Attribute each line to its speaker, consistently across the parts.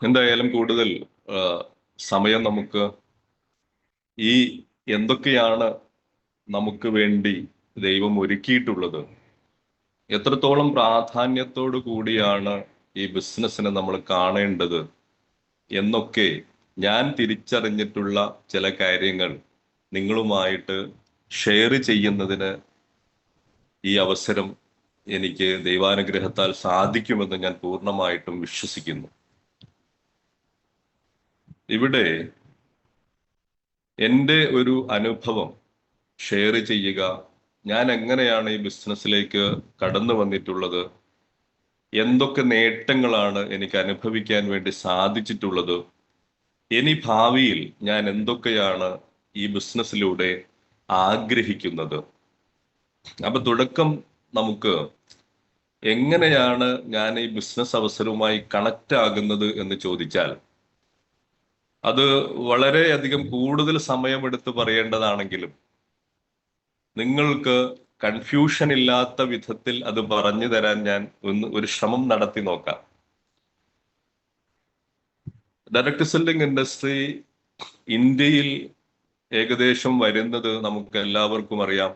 Speaker 1: എന്തായാലും കൂടുതൽ ആ, സമയം നമുക്ക് ഈ എന്തൊക്കെയാണ് നമുക്ക് വേണ്ടി ദൈവം ഒരുക്കിയിട്ടുള്ളത്, എത്രത്തോളം പ്രാധാന്യത്തോടു കൂടിയാണ് ഈ ബിസിനസ്സിനെ നമ്മൾ കാണേണ്ടത് എന്നൊക്കെ ഞാൻ തിരിച്ചറിഞ്ഞിട്ടുള്ള ചില കാര്യങ്ങൾ നിങ്ങളുമായിട്ട് ഷെയർ ചെയ്യുന്നതിന് ഈ അവസരം എനിക്ക് ദൈവാനുഗ്രഹത്താൽ സാധിക്കുമെന്ന് ഞാൻ പൂർണ്ണമായിട്ടും വിശ്വസിക്കുന്നു. ഇവിടെ എൻ്റെ ഒരു അനുഭവം ഷെയർ ചെയ്യുക, ഞാൻ എങ്ങനെയാണ് ഈ ബിസിനസ്സിലേക്ക് കടന്നു വന്നിട്ടുള്ളത്, എന്തൊക്കെ നേട്ടങ്ങളാണ് എനിക്ക് അനുഭവിക്കാൻ വേണ്ടി സാധിച്ചിട്ടുള്ളത്, ഇനി ഭാവിയിൽ ഞാൻ എന്തൊക്കെയാണ് ഈ ബിസിനസ്സിലൂടെ ആഗ്രഹിക്കുന്നത്. അപ്പൊ തുടക്കം നമുക്ക് എങ്ങനെയാണ് ഞാൻ ഈ ബിസിനസ് അവസരവുമായി കണക്റ്റ് ആകുന്നത് എന്ന് ചോദിച്ചാൽ, അത് വളരെയധികം കൂടുതൽ സമയമെടുത്ത് പറയേണ്ടതാണെങ്കിലും നിങ്ങൾക്ക് കൺഫ്യൂഷൻ ഇല്ലാത്ത വിധത്തിൽ അത് പറഞ്ഞു തരാൻ ഞാൻ ഒരു ശ്രമം നടത്തി നോക്കാം. ഡയറക്ട് സെല്ലിംഗ് ഇൻഡസ്ട്രി ഇന്ത്യയിൽ ഏകദേശം വരുന്നത് നമുക്ക് എല്ലാവർക്കും അറിയാം.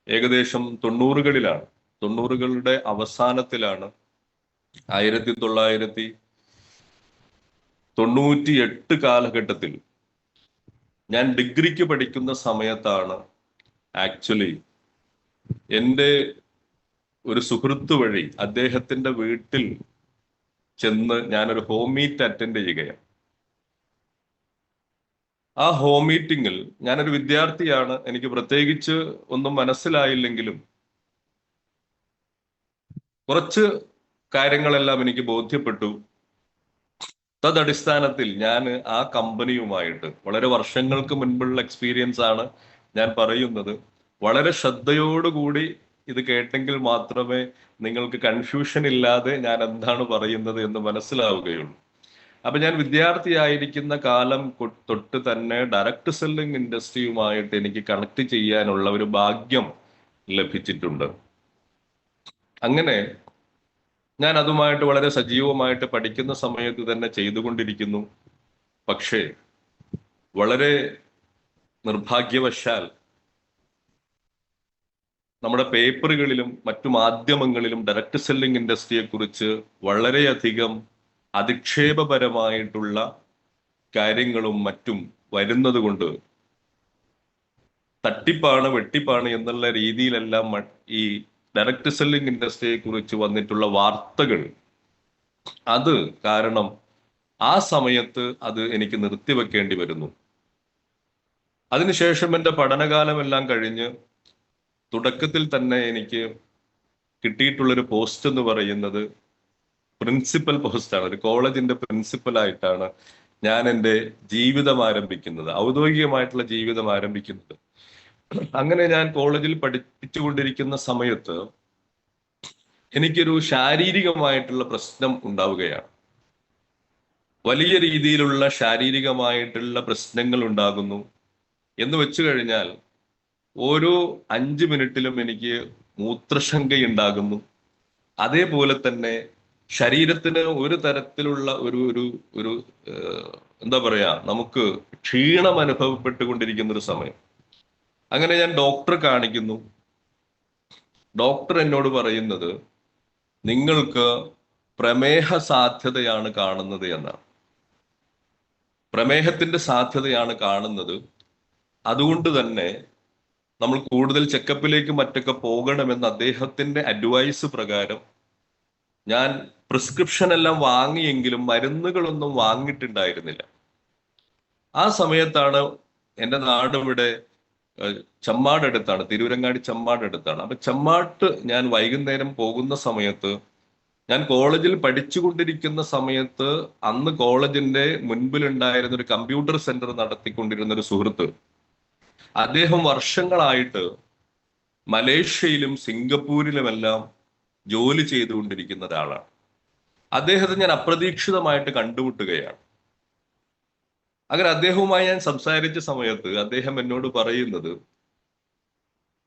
Speaker 1: ഏകദേശം തൊണ്ണൂറുകളിലാണ്, തൊണ്ണൂറുകളുടെ അവസാനത്തിലാണ്. 1998 കാലഘട്ടത്തിൽ ഞാൻ ഡിഗ്രിക്ക് പഠിക്കുന്ന സമയത്താണ് ആക്ച്വലി എൻ്റെ ഒരു സുഹൃത്ത് വഴി അദ്ദേഹത്തിന്റെ വീട്ടിൽ ചെന്ന് ഞാനൊരു ഹോം മീറ്റ് അറ്റൻഡ് ചെയ്യുകയാണ്. ആ ഹോം മീറ്റിങ്ങിൽ ഞാനൊരു വിദ്യാർത്ഥിയാണ്, എനിക്ക് പ്രത്യേകിച്ച് ഒന്നും മനസ്സിലായില്ലെങ്കിലും കുറച്ച് കാര്യങ്ങളെല്ലാം എനിക്ക് ബോധ്യപ്പെട്ടു. തദടിസ്ഥാനത്തിൽ ഞാൻ ആ കമ്പനിയുമായിട്ട്, വളരെ വർഷങ്ങൾക്ക് മുൻപുള്ള എക്സ്പീരിയൻസ് ആണ് ഞാൻ പറയുന്നത്, വളരെ ശ്രദ്ധയോടുകൂടി ഇത് കേട്ടെങ്കിൽ മാത്രമേ നിങ്ങൾക്ക് കൺഫ്യൂഷൻ ഇല്ലാതെ ഞാൻ എന്താണ് പറയുന്നത് എന്ന് മനസ്സിലാവുകയുള്ളൂ. അപ്പൊ ഞാൻ വിദ്യാർത്ഥിയായിരിക്കുന്ന കാലം തൊട്ട് തന്നെ ഡയറക്ട് സെല്ലിംഗ് ഇൻഡസ്ട്രിയുമായിട്ട് എനിക്ക് കണക്ട് ചെയ്യാനുള്ള ഒരു ഭാഗ്യം ലഭിച്ചിട്ടുണ്ട്. അങ്ങനെ ഞാൻ അതുമായിട്ട് വളരെ സജീവമായിട്ട് പഠിക്കുന്ന സമയത്ത് തന്നെ ചെയ്തുകൊണ്ടിരിക്കുന്നു. പക്ഷേ വളരെ നിർഭാഗ്യവശാൽ നമ്മുടെ പേപ്പറുകളിലും മറ്റു മാധ്യമങ്ങളിലും ഡയറക്ട് സെല്ലിംഗ് ഇൻഡസ്ട്രിയെ കുറിച്ച് വളരെയധികം അധിക്ഷേപപരമായിട്ടുള്ള കാര്യങ്ങളും മറ്റും വരുന്നത് കൊണ്ട് തട്ടിപ്പാണ് വെട്ടിപ്പാണ് എന്നുള്ള രീതിയിലെല്ലാം ഈ ഡയറക്ട് സെല്ലിംഗ് ഇൻഡസ്ട്രിയെ കുറിച്ച് വന്നിട്ടുള്ള വാർത്തകൾ, അത് കാരണം ആ സമയത്ത് അത് എനിക്ക് നിർത്തിവെക്കേണ്ടി വരുന്നു. അതിനുശേഷം എൻ്റെ പഠനകാലമെല്ലാം കഴിഞ്ഞ് തുടക്കത്തിൽ തന്നെ എനിക്ക് കിട്ടിയിട്ടുള്ളൊരു പോസ്റ്റ് എന്ന് പറയുന്നത് പ്രിൻസിപ്പൽ പോസ്റ്റാണ്. ഒരു കോളേജിന്റെ പ്രിൻസിപ്പൽ ആയിട്ടാണ് ഞാൻ എൻ്റെ ജീവിതം ആരംഭിക്കുന്നത്, ഔദ്യോഗികമായിട്ടുള്ള ജീവിതം ആരംഭിക്കുന്നത്. അങ്ങനെ ഞാൻ കോളേജിൽ പഠിപ്പിച്ചുകൊണ്ടിരിക്കുന്ന സമയത്ത് എനിക്കൊരു ശാരീരികമായിട്ടുള്ള പ്രശ്നം ഉണ്ടാവുകയാണ്. വലിയ രീതിയിലുള്ള ശാരീരികമായിട്ടുള്ള പ്രശ്നങ്ങൾ ഉണ്ടാകുന്നു. എന്ന് വെച്ചു കഴിഞ്ഞാൽ ഓരോ 5 മിനിറ്റിലും എനിക്ക് മൂത്രശങ്കയുണ്ടാകുന്നു. അതേപോലെ തന്നെ ശരീരത്തിന് ഒരു തരത്തിലുള്ള ഒരു ഒരു ഒരു എന്താ പറയാ, നമുക്ക് ക്ഷീണം അനുഭവപ്പെട്ടുകൊണ്ടിരിക്കുന്ന ഒരു സമയം. അങ്ങനെ ഞാൻ ഡോക്ടറെ കാണിക്കുന്നു. ഡോക്ടർ എന്നോട് പറയുന്നത് നിങ്ങൾക്ക് പ്രമേഹ സാധ്യതയാണ് കാണുന്നത് എന്നാണ്. പ്രമേഹത്തിന്റെ സാധ്യതയാണ് കാണുന്നത്. അതുകൊണ്ട് തന്നെ നമ്മൾ കൂടുതൽ ചെക്കപ്പിലേക്ക് മറ്റൊക്കെ പോകണമെന്ന് അദ്ദേഹത്തിന്റെ അഡ്വൈസ് പ്രകാരം ഞാൻ പ്രിസ്ക്രിപ്ഷൻ എല്ലാം വാങ്ങിയെങ്കിലും മരുന്നുകളൊന്നും വാങ്ങിയിട്ടുണ്ടായിരുന്നില്ല. ആ സമയത്താണ്, എൻ്റെ നാട് ഇവിടെ ചമ്മാട് അടുത്താണ്, തിരൂരങ്ങാടി ചമ്മാട് അടുത്താണ്. അപ്പൊ ചമ്മാട്ട് ഞാൻ വൈകുന്നേരം പോകുന്ന സമയത്ത്, ഞാൻ കോളേജിൽ പഠിച്ചുകൊണ്ടിരിക്കുന്ന സമയത്ത് അന്ന് കോളേജിന്റെ മുൻപിലുണ്ടായിരുന്ന ഒരു കമ്പ്യൂട്ടർ സെന്റർ നടത്തിക്കൊണ്ടിരുന്ന ഒരു സുഹൃത്ത്, അദ്ദേഹം വർഷങ്ങളായിട്ട് മലേഷ്യയിലും സിംഗപ്പൂരിലുമെല്ലാം ജോലി ചെയ്തുകൊണ്ടിരിക്കുന്ന ഒരാളാണ്. അദ്ദേഹത്തെ ഞാൻ അപ്രതീക്ഷിതമായിട്ട് കണ്ടുമുട്ടുകയാണ്. അങ്ങനെ അദ്ദേഹവുമായി ഞാൻ സംസാരിച്ച സമയത്ത് അദ്ദേഹം എന്നോട് പറയുന്നത്,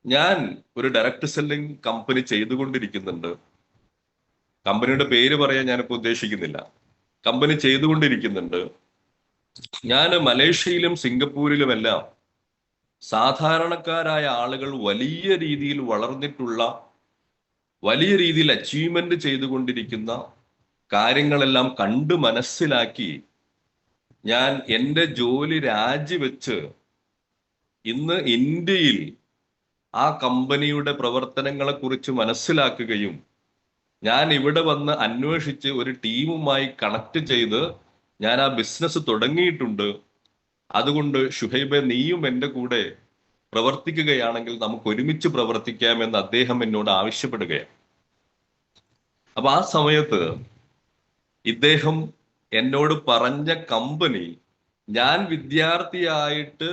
Speaker 1: ഞാൻ ഒരു ഡയറക്ട് സെല്ലിംഗ് കമ്പനി ചെയ്തുകൊണ്ടിരിക്കുന്നുണ്ട്. കമ്പനിയുടെ പേര് പറയാൻ ഞാനിപ്പോൾ ഉദ്ദേശിക്കുന്നില്ല. കമ്പനി ചെയ്തുകൊണ്ടിരിക്കുന്നുണ്ട്. ഞാൻ മലേഷ്യയിലും സിംഗപ്പൂരിലുമെല്ലാം സാധാരണക്കാരായ ആളുകൾ വലിയ രീതിയിൽ വളർന്നിട്ടുള്ള, വലിയ രീതിയിൽ അച്ചീവ്മെന്റ് ചെയ്തുകൊണ്ടിരിക്കുന്ന കാര്യങ്ങളെല്ലാം കണ്ട് മനസ്സിലാക്കി ഞാൻ എൻ്റെ ജോലി രാജിവെച്ച് ഇന്ന് ഇന്ത്യയിൽ ആ കമ്പനിയുടെ പ്രവർത്തനങ്ങളെ കുറിച്ച് മനസ്സിലാക്കുകയും ഞാൻ ഇവിടെ വന്ന് അന്വേഷിച്ച് ഒരു ടീമുമായി കണക്ട് ചെയ്ത് ഞാൻ ആ ബിസിനസ് തുടങ്ങിയിട്ടുണ്ട്. അതുകൊണ്ട് ഷുഹൈബെ, നീയും എൻ്റെ കൂടെ പ്രവർത്തിക്കുകയാണെങ്കിൽ നമുക്ക് ഒരുമിച്ച് പ്രവർത്തിക്കാമെന്ന് അദ്ദേഹം എന്നോട് ആവശ്യപ്പെടുകയാണ്. അപ്പൊ ആ സമയത്ത് ഇദ്ദേഹം എന്നോട് പറഞ്ഞ കമ്പനി ഞാൻ വിദ്യാർത്ഥിയായിട്ട്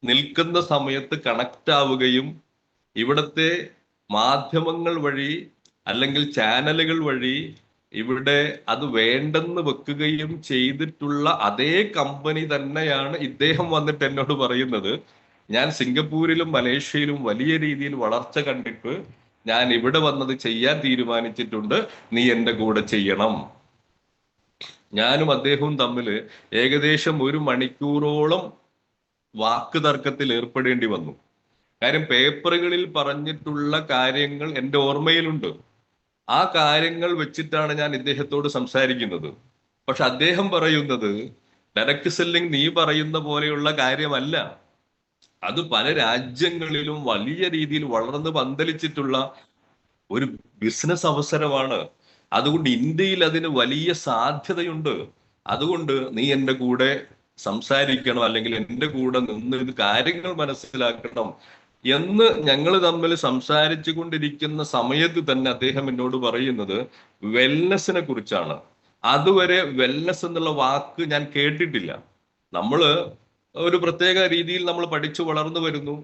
Speaker 1: നിൽക്കുന്ന സമയത്ത് കണക്ട് ആവുകയും ഇവിടുത്തെ മാധ്യമങ്ങൾ വഴി അല്ലെങ്കിൽ ചാനലുകൾ വഴി ഇവിടെ അത് വേണ്ടെന്ന് വെക്കുകയും ചെയ്തിട്ടുള്ള അതേ കമ്പനി തന്നെയാണ് ഇദ്ദേഹം വന്നിട്ട് എന്നോട് പറയുന്നത്, ഞാൻ സിംഗപ്പൂരിലും മലേഷ്യയിലും വലിയ രീതിയിൽ വളർച്ച കണ്ടിട്ട് ഞാൻ ഇവിടെ വന്നത് ചെയ്യാൻ തീരുമാനിച്ചിട്ടുണ്ട്, നീ എൻ്റെ കൂടെ ചെയ്യണം. ഞാനും അദ്ദേഹവും തമ്മിൽ ഏകദേശം 1 മണിക്കൂറോളം വാക്ക് തർക്കത്തിൽ ഏർപ്പെടേണ്ടി വന്നു. കാര്യം പേപ്പറുകളിൽ പറഞ്ഞിട്ടുള്ള കാര്യങ്ങൾ എൻ്റെ ഓർമ്മയിലുണ്ട്. ആ കാര്യങ്ങൾ വെച്ചിട്ടാണ് ഞാൻ ഇദ്ദേഹത്തോട് സംസാരിക്കുന്നത്. പക്ഷെ അദ്ദേഹം പറയുന്നത് ഡയറക്ട് സെല്ലിംഗ് നീ പറയുന്ന പോലെയുള്ള കാര്യമല്ല, അത് പല രാജ്യങ്ങളിലും വലിയ രീതിയിൽ വളർന്ന് പന്തലിച്ചിട്ടുള്ള ഒരു ബിസിനസ് അവസരമാണ്. അതുകൊണ്ട് ഇന്ത്യയിൽ അതിന് വലിയ സാധ്യതയുണ്ട്. അതുകൊണ്ട് നീ എൻ്റെ കൂടെ സംസാരിക്കണം, അല്ലെങ്കിൽ എൻ്റെ കൂടെ നിന്ന് ഇത് കാര്യങ്ങൾ മനസ്സിലാക്കണം എന്ന് ഞങ്ങൾ തമ്മിൽ സംസാരിച്ചു കൊണ്ടിരിക്കുന്ന സമയത്ത് തന്നെ അദ്ദേഹം എന്നോട് പറയുന്നത് വെൽനെസ്സിനെ കുറിച്ചാണ്. അതുവരെ വെൽനെസ് എന്നുള്ള വാക്ക് ഞാൻ കേട്ടിട്ടില്ല. നമ്മള് ഒരു പ്രത്യേക രീതിയിൽ നമ്മൾ പഠിച്ചു വളർന്നു വരുന്നു.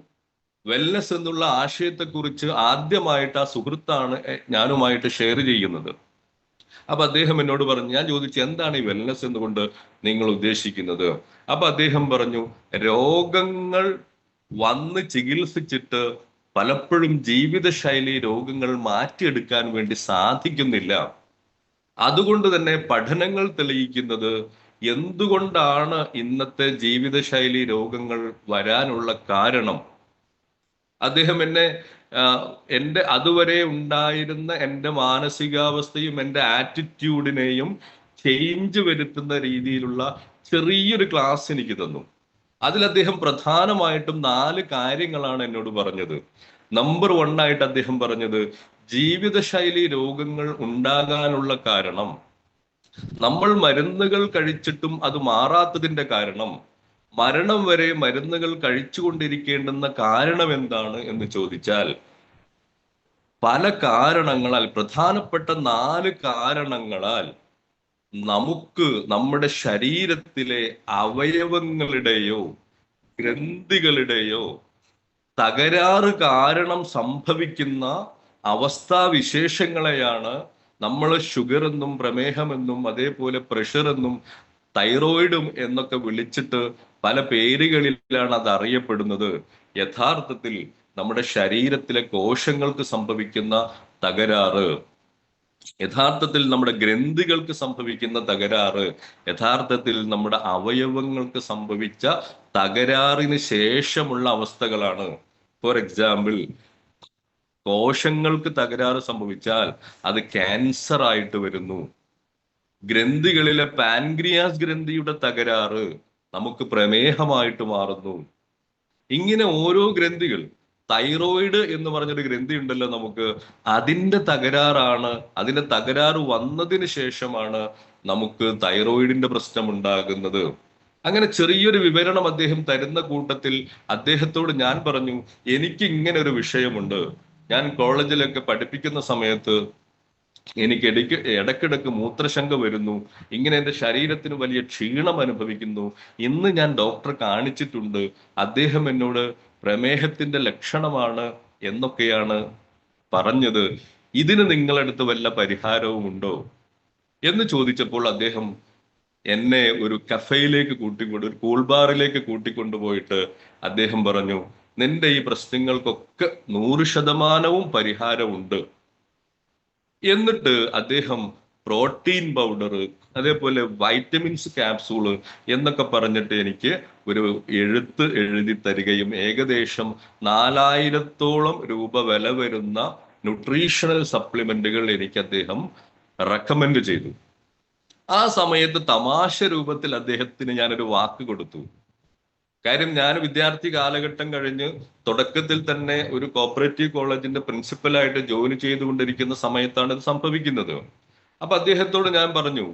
Speaker 1: വെൽനെസ് എന്നുള്ള ആശയത്തെക്കുറിച്ച് ആദ്യമായിട്ട് ആ സുഹൃത്താണ് ഞാനുമായിട്ട് ഷെയർ ചെയ്യുന്നത്. അപ്പൊ അദ്ദേഹം എന്നോട് പറഞ്ഞു, ഞാൻ ചോദിച്ചു എന്താണ് ഈ വെൽനെസ് എന്നുകൊണ്ട് നിങ്ങൾ ഉദ്ദേശിക്കുന്നത്? അപ്പൊ അദ്ദേഹം പറഞ്ഞു, രോഗങ്ങൾ വന്ന് ചികിത്സിച്ചിട്ട് പലപ്പോഴും ജീവിതശൈലി രോഗങ്ങൾ മാറ്റിയെടുക്കാൻ വേണ്ടി സാധിക്കുന്നില്ല. അതുകൊണ്ട് തന്നെ പഠനങ്ങൾ തെളിയിക്കുന്നത് എന്തുകൊണ്ടാണ് ഇന്നത്തെ ജീവിതശൈലി രോഗങ്ങൾ വരാനുള്ള കാരണം. അദ്ദേഹം എൻ്റെ അതുവരെ ഉണ്ടായിരുന്ന എൻ്റെ മാനസികാവസ്ഥയും എൻ്റെ ആറ്റിറ്റ്യൂഡിനെയും ചേഞ്ച് വരുത്തുന്ന രീതിയിലുള്ള ചെറിയൊരു ക്ലാസ് എനിക്ക് തന്നു. അതിൽ അദ്ദേഹം പ്രധാനമായിട്ടും 4 കാര്യങ്ങളാണ് എന്നോട് പറഞ്ഞത്. നമ്പർ 1 ആയിട്ട് അദ്ദേഹം പറഞ്ഞത്, ജീവിതശൈലി രോഗങ്ങൾ ഉണ്ടാകാനുള്ള കാരണം, നമ്മൾ മരുന്നുകൾ കഴിച്ചിട്ടും അത് മാറാത്തതിന്റെ കാരണം, മരണം വരെ മരുന്നുകൾ കഴിച്ചുകൊണ്ടിരിക്കേണ്ടുന്ന കാരണം എന്താണ് എന്ന് ചോദിച്ചാൽ പല കാരണങ്ങളാൽ, പ്രധാനപ്പെട്ട 4 കാരണങ്ങളാൽ നമുക്ക് നമ്മുടെ ശരീരത്തിലെ അവയവങ്ങളുടെയോ ഗ്രന്ഥികളുടെയോ തകരാറ് കാരണം സംഭവിക്കുന്ന അവസ്ഥാവിശേഷങ്ങളെയാണ് നമ്മൾ ഷുഗർ എന്നും പ്രമേഹമെന്നും അതേപോലെ പ്രഷർ എന്നും തൈറോയിഡും എന്നൊക്കെ വിളിച്ചിട്ട് പല പേരുകളിലാണ് അത് അറിയപ്പെടുന്നത്. യഥാർത്ഥത്തിൽ നമ്മുടെ ശരീരത്തിലെ കോശങ്ങൾക്ക് സംഭവിക്കുന്ന തകരാറ്, യഥാർത്ഥത്തിൽ നമ്മുടെ ഗ്രന്ഥികൾക്ക് സംഭവിക്കുന്ന തകരാറ്, യഥാർത്ഥത്തിൽ നമ്മുടെ അവയവങ്ങൾക്ക് സംഭവിച്ച തകരാറിന് ശേഷമുള്ള അവസ്ഥകളാണ്. ഫോർ എക്സാമ്പിൾ, കോശങ്ങൾക്ക് തകരാറ് സംഭവിച്ചാൽ അത് ക്യാൻസർ ആയിട്ട് വരുന്നു. ഗ്രന്ഥികളിലെ പാൻക്രിയാസ് ഗ്രന്ഥിയുടെ തകരാറ് നമുക്ക് പ്രമേഹമായിട്ട് മാറുന്നു. ഇങ്ങനെ ഓരോ ഗ്രന്ഥികൾ, തൈറോയിഡ് എന്ന് പറഞ്ഞൊരു ഗ്രന്ഥി ഉണ്ടല്ലോ നമുക്ക്, അതിന്റെ തകരാറാണ്, അതിന്റെ തകരാറ് വന്നതിന് ശേഷമാണ് നമുക്ക് തൈറോയിഡിന്റെ പ്രശ്നം ഉണ്ടാകുന്നത്. അങ്ങനെ ചെറിയൊരു വിവരണം അദ്ദേഹം തരുന്ന കൂട്ടത്തിൽ അദ്ദേഹത്തോട് ഞാൻ പറഞ്ഞു, എനിക്ക് ഇങ്ങനെ ഒരു വിഷയമുണ്ട്. ഞാൻ കോളേജിലൊക്കെ പഠിപ്പിക്കുന്ന സമയത്ത് എനിക്ക് ഇടയ്ക്കിടയ്ക്ക് മൂത്രശങ്ക വരുന്നു, ഇങ്ങനെ എൻ്റെ ശരീരത്തിന് വലിയ ക്ഷീണം അനുഭവിക്കുന്നു. ഇന്ന് ഞാൻ ഡോക്ടറെ കാണിച്ചിട്ടുണ്ട്, അദ്ദേഹം എന്നോട് പ്രമേഹത്തിന്റെ ലക്ഷണമാണ് എന്നൊക്കെയാണ് പറഞ്ഞത്. ഇതിന് നിങ്ങളടുത്ത് വല്ല പരിഹാരവും ഉണ്ടോ എന്ന് ചോദിച്ചപ്പോൾ അദ്ദേഹം എന്നെ ഒരു കഫേയിലേക്ക് ഒരു കൂൾബാറിലേക്ക് കൂട്ടിക്കൊണ്ടുപോയിട്ട് അദ്ദേഹം പറഞ്ഞു, നിന്റെ ഈ പ്രശ്നങ്ങൾക്കൊക്കെ 100% പരിഹാരമുണ്ട്. എന്നിട്ട് അദ്ദേഹം പ്രോട്ടീൻ പൗഡർ, അതേപോലെ വൈറ്റമിൻസ് ക്യാപ്സൂള് എന്നൊക്കെ പറഞ്ഞിട്ട് എനിക്ക് ഒരു എഴുതി തരികയും ഏകദേശം 4000-ഓളം രൂപ വില വരുന്ന ന്യൂട്രീഷണൽ സപ്ലിമെന്റുകൾ എനിക്ക് അദ്ദേഹം റെക്കമെൻഡ് ചെയ്തു. ആ സമയത്ത് തമാശ രൂപത്തിൽ അദ്ദേഹത്തിന് ഞാനൊരു വാക്ക് കൊടുത്തു. കാര്യം ഞാൻ വിദ്യാർത്ഥി കാലഘട്ടം കഴിഞ്ഞ് തുടക്കത്തിൽ തന്നെ ഒരു കോപ്പറേറ്റീവ് കോളേജിന്റെ പ്രിൻസിപ്പലായിട്ട് ജോലി ചെയ്തുകൊണ്ടിരിക്കുന്ന സമയത്താണ് ഇത് സംഭവിക്കുന്നത്. അപ്പൊ അദ്ദേഹത്തോട് ഞാൻ പറഞ്ഞു,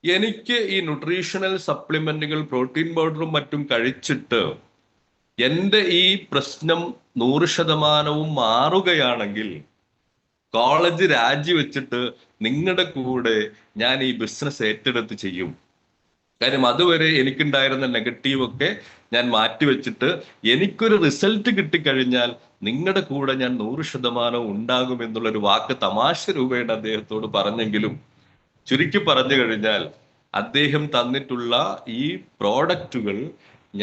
Speaker 1: എനിക്ക് ഈ ന്യൂട്രീഷണൽ സപ്ലിമെന്റുകൾ, പ്രോട്ടീൻ പൗഡറും മറ്റും കഴിച്ചിട്ട് എന്റെ ഈ പ്രശ്നം 100% മാറുകയാണെങ്കിൽ കോളേജ് രാജിവെച്ചിട്ട് നിങ്ങളുടെ കൂടെ ഞാൻ ഈ ബിസിനസ് ഏറ്റെടുത്ത് ചെയ്യും. കാര്യം അതുവരെ എനിക്കുണ്ടായിരുന്ന നെഗറ്റീവ് ഒക്കെ ഞാൻ മാറ്റിവെച്ചിട്ട് എനിക്കൊരു റിസൾട്ട് കിട്ടിക്കഴിഞ്ഞാൽ നിങ്ങളുടെ കൂടെ ഞാൻ 100% ഉണ്ടാകും എന്നുള്ളൊരു വാക്ക് തമാശ രൂപേണ അദ്ദേഹത്തോട് പറഞ്ഞെങ്കിലും ചുരുക്കി പറഞ്ഞു കഴിഞ്ഞാൽ അദ്ദേഹം തന്നിട്ടുള്ള ഈ പ്രോഡക്റ്റുകൾ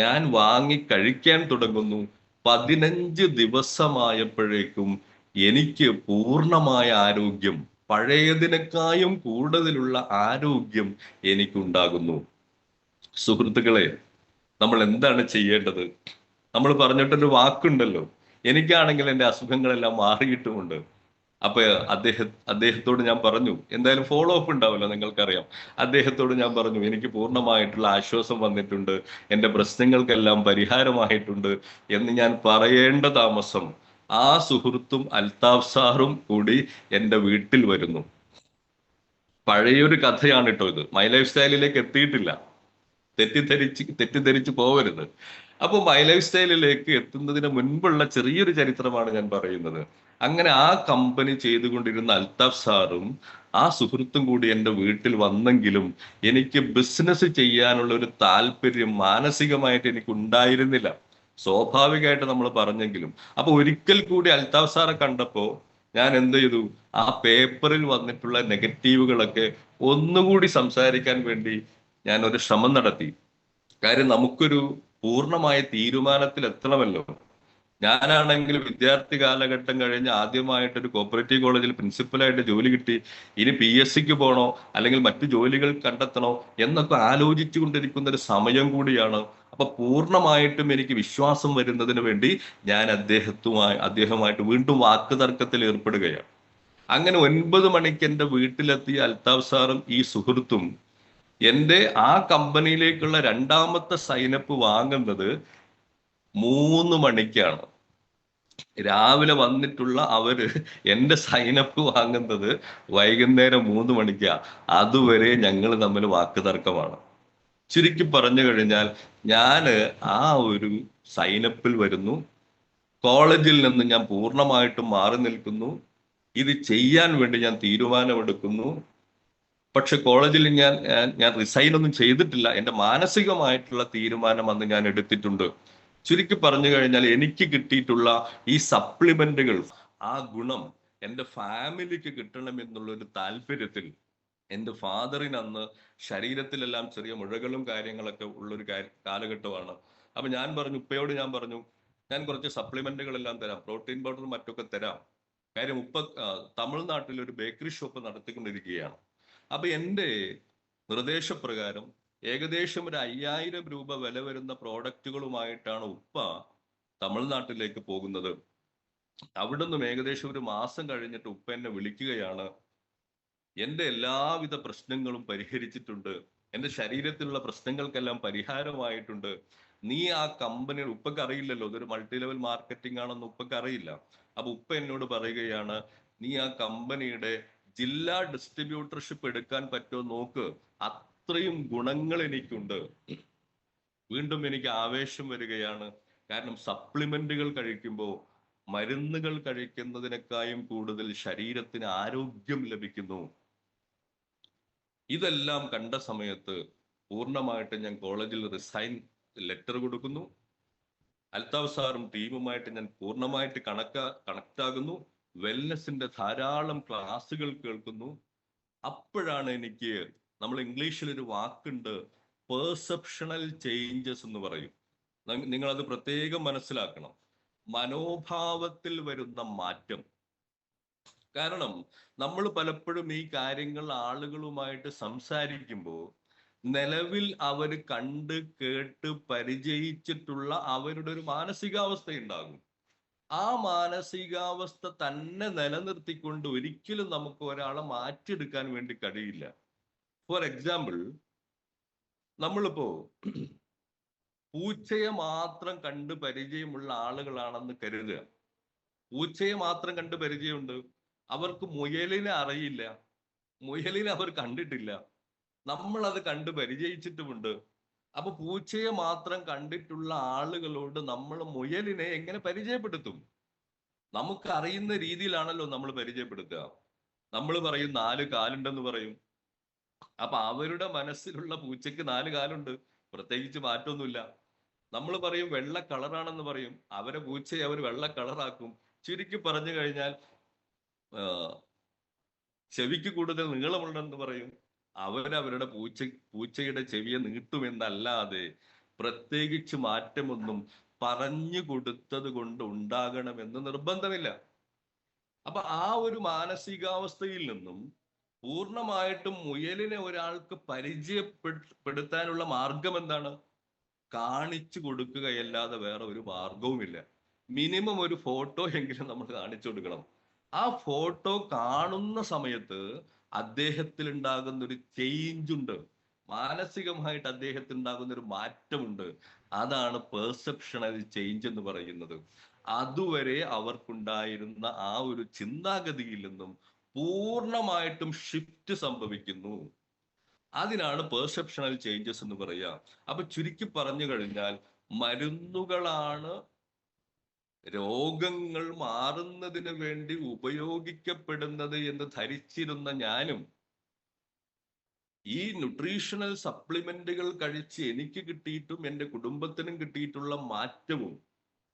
Speaker 1: ഞാൻ വാങ്ങി കഴിക്കാൻ തുടങ്ങുന്നു. 15 ദിവസമായപ്പോഴേക്കും എനിക്ക് പൂർണ്ണമായ ആരോഗ്യം, പഴയതിനേക്കാളും കൂടുതലുള്ള ആരോഗ്യം എനിക്കുണ്ടാകുന്നു. സുഹൃത്തുക്കളെ, നമ്മൾ എന്താണ് ചെയ്യേണ്ടത്? നമ്മൾ പറഞ്ഞിട്ടൊരു വാക്കുണ്ടല്ലോ, എനിക്കാണെങ്കിൽ എൻ്റെ അസുഖങ്ങളെല്ലാം മാറിയിട്ടുമുണ്ട്. അപ്പൊ അദ്ദേഹത്തോട് ഞാൻ പറഞ്ഞു, എന്തായാലും ഫോളോ അപ്പ് ഉണ്ടാവല്ലോ, നിങ്ങൾക്കറിയാം. അദ്ദേഹത്തോട് ഞാൻ പറഞ്ഞു, എനിക്ക് പൂർണ്ണമായിട്ടുള്ള ആശ്വാസം വന്നിട്ടുണ്ട്, എൻ്റെ പ്രശ്നങ്ങൾക്കെല്ലാം പരിഹാരമായിട്ടുണ്ട് എന്ന് ഞാൻ പറയേണ്ട താമസം ആ സുഹൃത്തും അൽതാഫ് സാറും കൂടി എൻ്റെ വീട്ടിൽ വരുന്നു. പഴയൊരു കഥയാണ് കേട്ടോ ഇത്, മൈ ലൈഫ് സ്റ്റൈലിലേക്ക് എത്തിയിട്ടില്ല, തെറ്റിദ്ധരിച്ച് പോവരുത്. അപ്പൊ മൈ ലൈഫ് സ്റ്റൈലിലേക്ക് എത്തുന്നതിന് മുൻപുള്ള ചെറിയൊരു ചരിത്രമാണ് ഞാൻ പറയുന്നത്. അങ്ങനെ ആ കമ്പനി ചെയ്തുകൊണ്ടിരുന്ന അൽതാഫ് സാറും ആ സുഹൃത്തും കൂടി എൻ്റെ വീട്ടിൽ വന്നെങ്കിലും എനിക്ക് ബിസിനസ് ചെയ്യാനുള്ള ഒരു താല്പര്യം മാനസികമായിട്ട് എനിക്ക് ഉണ്ടായിരുന്നില്ല. സ്വാഭാവികമായിട്ട് നമ്മൾ പറഞ്ഞെങ്കിലും. അപ്പൊ ഒരിക്കൽ കൂടി അൽതാഫ് സാറെ കണ്ടപ്പോ ഞാൻ എന്ത് ചെയ്തു, ആ പേപ്പറിൽ വന്നിട്ടുള്ള നെഗറ്റീവുകളൊക്കെ ഒന്നുകൂടി സംസാരിക്കാൻ വേണ്ടി ഞാൻ ഒരു ശ്രമം നടത്തി. കാര്യം നമുക്കൊരു പൂർണ്ണമായ തീരുമാനത്തിൽ എത്തണമല്ലോ. ഞാനാണെങ്കിൽ വിദ്യാർത്ഥി കാലഘട്ടം കഴിഞ്ഞ് ആദ്യമായിട്ട് ഒരു കോപ്പറേറ്റീവ് കോളേജിൽ പ്രിൻസിപ്പലായിട്ട് ജോലി കിട്ടി. ഇനി PSCക്ക് പോകണോ അല്ലെങ്കിൽ മറ്റു ജോലികൾ കണ്ടെത്തണോ എന്നൊക്കെ ആലോചിച്ചു കൊണ്ടിരിക്കുന്ന ഒരു സമയം കൂടിയാണ്. അപ്പൊ പൂർണ്ണമായിട്ടും എനിക്ക് വിശ്വാസം വരുന്നതിന് വേണ്ടി ഞാൻ അദ്ദേഹമായിട്ട് വീണ്ടും വാക്ക് തർക്കത്തിൽ ഏർപ്പെടുകയാണ്. അങ്ങനെ 9 മണിക്ക് എൻ്റെ വീട്ടിലെത്തിയ അൽതാഫ് സാറും ഈ സുഹൃത്തും എൻ്റെ ആ കമ്പനിയിലേക്കുള്ള രണ്ടാമത്തെ സൈനപ്പ് വാങ്ങുന്നത് 3 മണിക്കാണ്. രാവിലെ വന്നിട്ടുള്ള അവര് എൻ്റെ സൈനപ്പ് വാങ്ങുന്നത് വൈകുന്നേരം 3 മണിക്കാ. അതുവരെ ഞങ്ങൾ തമ്മിൽ വാക്ക് തർക്കമാണ്. ചുരുക്കി പറഞ്ഞു കഴിഞ്ഞാൽ ഞാന് ആ ഒരു സൈനപ്പിൽ വരുന്നു. കോളേജിൽ നിന്ന് ഞാൻ പൂർണ്ണമായിട്ടും മാറി നിൽക്കുന്നു. ഇത് ചെയ്യാൻ വേണ്ടി ഞാൻ തീരുമാനമെടുക്കുന്നു. പക്ഷെ കോളേജിൽ ഞാൻ റിസൈൻ ഒന്നും ചെയ്തിട്ടില്ല. എൻ്റെ മാനസികമായിട്ടുള്ള തീരുമാനം അന്ന് ഞാൻ എടുത്തിട്ടുണ്ട്. ചുരുക്കി പറഞ്ഞു കഴിഞ്ഞാൽ എനിക്ക് കിട്ടിയിട്ടുള്ള ഈ സപ്ലിമെന്റുകൾ, ആ ഗുണം എൻ്റെ ഫാമിലിക്ക് കിട്ടണം എന്നുള്ള ഒരു താല്പര്യത്തിൽ എൻ്റെ ഫാദറിന് അന്ന് ശരീരത്തിലെല്ലാം ചെറിയ മുഴകളും കാര്യങ്ങളൊക്കെ ഉള്ളൊരു കാലഘട്ടമാണ്. അപ്പൊ ഞാൻ പറഞ്ഞു, ഉപ്പയോട് ഞാൻ പറഞ്ഞു, ഞാൻ കുറച്ച് സപ്ലിമെന്റുകളെല്ലാം തരാം, പ്രോട്ടീൻ പൗഡറും മറ്റൊക്കെ തരാം. കാര്യം ഉപ്പ തമിഴ്നാട്ടിൽ ഒരു ബേക്കറി ഷോപ്പ് നടത്തിക്കൊണ്ടിരിക്കുകയാണ്. അപ്പൊ എൻ്റെ നിർദ്ദേശപ്രകാരം ഏകദേശം ഒരു 5000 രൂപ വില വരുന്ന പ്രോഡക്റ്റുകളുമായിട്ടാണ് ഉപ്പ തമിഴ്നാട്ടിലേക്ക് പോകുന്നത്. അവിടെ നിന്നും ഏകദേശം ഒരു മാസം കഴിഞ്ഞിട്ട് ഉപ്പ എന്നെ വിളിക്കുകയാണ്. എൻ്റെ എല്ലാവിധ പ്രശ്നങ്ങളും പരിഹരിച്ചിട്ടുണ്ട്, എൻ്റെ ശരീരത്തിലുള്ള പ്രശ്നങ്ങൾക്കെല്ലാം പരിഹാരമായിട്ടുണ്ട്. നീ ആ കമ്പനി, ഉപ്പക്ക് അറിയില്ലല്ലോ ഇതൊരു മൾട്ടി ലെവൽ മാർക്കറ്റിംഗ് ആണെന്ന് ഉപ്പക്ക് അറിയില്ല. അപ്പൊ ഉപ്പ എന്നോട് പറയുകയാണ്, നീ ആ കമ്പനിയുടെ ജില്ലാ ഡിസ്ട്രിബ്യൂട്ടർഷിപ്പ് എടുക്കാൻ പറ്റുമോ നോക്ക്, അത്രയും ഗുണങ്ങൾ എനിക്കുണ്ട്. വീണ്ടും എനിക്ക് ആവേശം വരികയാണ്. കാരണം സപ്ലിമെന്റുകൾ കഴിക്കുമ്പോൾ മരുന്നുകൾ കഴിക്കുന്നതിനേക്കാളും കൂടുതൽ ശരീരത്തിന് ആരോഗ്യം ലഭിക്കുന്നു. ഇതെല്ലാം കണ്ട സമയത്ത് പൂർണ്ണമായിട്ട് ഞാൻ കോളേജിൽ റിസൈൻ ലെറ്റർ കൊടുക്കുന്നു. അൽതാഫ് സാറും ടീമുമായിട്ട് ഞാൻ പൂർണ്ണമായിട്ട് കണക്ട് ആകുന്നു. വെൽനെസിന്റെ ധാരാളം ക്ലാസ്സുകൾ കേൾക്കുന്നു. അപ്പോഴാണ് എനിക്ക്, നമ്മൾ ഇംഗ്ലീഷിൽ ഒരു വാക്കുണ്ട്, പെർസെപ്ഷണൽ ചേഞ്ചസ് എന്ന് പറയും. നിങ്ങൾ അത് പ്രത്യേകം മനസ്സിലാക്കണം. മനോഭാവത്തിൽ വരുന്ന മാറ്റം. കാരണം നമ്മൾ പലപ്പോഴും ഈ കാര്യങ്ങൾ ആളുകളുമായിട്ട് സംസാരിക്കുമ്പോൾ നിലവിൽ അവർ കണ്ട് കേട്ട് പരിചയിച്ചിട്ടുള്ള അവരുടെ ഒരു മാനസികാവസ്ഥ ഉണ്ടാകും. ആ മാനസികാവസ്ഥ തന്നെ നിലനിർത്തിക്കൊണ്ട് ഒരിക്കലും നമുക്ക് ഒരാളെ മാറ്റിയെടുക്കാൻ വേണ്ടി കഴിയില്ല. ഫോർ എക്സാമ്പിൾ, നമ്മളിപ്പോ പൂച്ചയെ മാത്രം കണ്ട് പരിചയമുള്ള ആളുകളാണെന്ന് കരുതുക. പൂച്ചയെ മാത്രം കണ്ട് പരിചയമുണ്ട്, അവർക്ക് മുയലിനെ അറിയില്ല, മുയലിനെ അവർ കണ്ടിട്ടില്ല, നമ്മൾ അത് കണ്ട് പരിചയിച്ചിട്ടുമുണ്ട്. അപ്പൊ പൂച്ചയെ മാത്രം കണ്ടിട്ടുള്ള ആളുകളോട് നമ്മൾ മുയലിനെ എങ്ങനെ പരിചയപ്പെടുത്തും? നമുക്ക് അറിയുന്ന രീതിയിലാണല്ലോ നമ്മൾ പരിചയപ്പെടുത്തുക. നമ്മൾ പറയും 4 കാലുണ്ടെന്ന് പറയും. അപ്പൊ അവരുടെ മനസ്സിലുള്ള പൂച്ചയ്ക്ക് 4 കാലുണ്ട്, പ്രത്യേകിച്ച് മാറ്റമൊന്നുമില്ല. നമ്മൾ പറയും വെള്ള കളറാണെന്ന് പറയും, അവരെ പൂച്ചയെ അവർ വെള്ള കളറാക്കും. ചുരുക്കി പറഞ്ഞു കഴിഞ്ഞാൽ ആ, ചെവിക്ക് കൂടുതൽ നീളമുണ്ടെന്ന് പറയും, അവരവരുടെ പൂച്ചയുടെ ചെവിയെ നീട്ടുമെന്നല്ലാതെ പ്രത്യേകിച്ച് മാറ്റമൊന്നും പറഞ്ഞു കൊടുത്തത് കൊണ്ട് ഉണ്ടാകണമെന്ന് നിർബന്ധമില്ല. അപ്പൊ ആ ഒരു മാനസികാവസ്ഥയിൽ നിന്നും പൂർണ്ണമായിട്ടും മുയലിനെ ഒരാൾക്ക് പരിചയപ്പെടുത്താനുള്ള മാർഗം എന്താണ്? കാണിച്ചു കൊടുക്കുകയല്ലാതെ വേറെ ഒരു മാർഗവുമില്ല. മിനിമം ഒരു ഫോട്ടോ എങ്കിലും നമ്മൾ കാണിച്ചു കൊടുക്കണം. ആ ഫോട്ടോ കാണുന്ന സമയത്ത് അദ്ദേഹത്തിൽ ഉണ്ടാകുന്ന ഒരു ചേഞ്ച് ഉണ്ട്, മാനസികമായിട്ട് അദ്ദേഹത്തിന് ഉണ്ടാകുന്ന ഒരു മാറ്റമുണ്ട്. അതാണ് പെർസെപ്ഷണൽ ചേഞ്ച് എന്ന് പറയുന്നത്. അതുവരെ അവർക്കുണ്ടായിരുന്ന ആ ഒരു ചിന്താഗതിയിൽ നിന്നും പൂർണ്ണമായിട്ടും ഷിഫ്റ്റ് സംഭവിക്കുന്നു. അതിനാണ് പെർസെപ്ഷണൽ ചേഞ്ചസ് എന്ന് പറയുക. അപ്പൊ ചുരുക്കി പറഞ്ഞു കഴിഞ്ഞാൽ മരുന്നുകളാണ് രോഗങ്ങൾ മാറുന്നതിന് വേണ്ടി ഉപയോഗിക്കപ്പെടുന്നത് എന്ന് ധരിച്ചിരുന്ന ഞാനും ഈ ന്യൂട്രീഷണൽ സപ്ലിമെന്റുകൾ കഴിച്ച് എനിക്ക് കിട്ടിയിട്ടും എൻ്റെ കുടുംബത്തിനും കിട്ടിയിട്ടുള്ള മാറ്റവും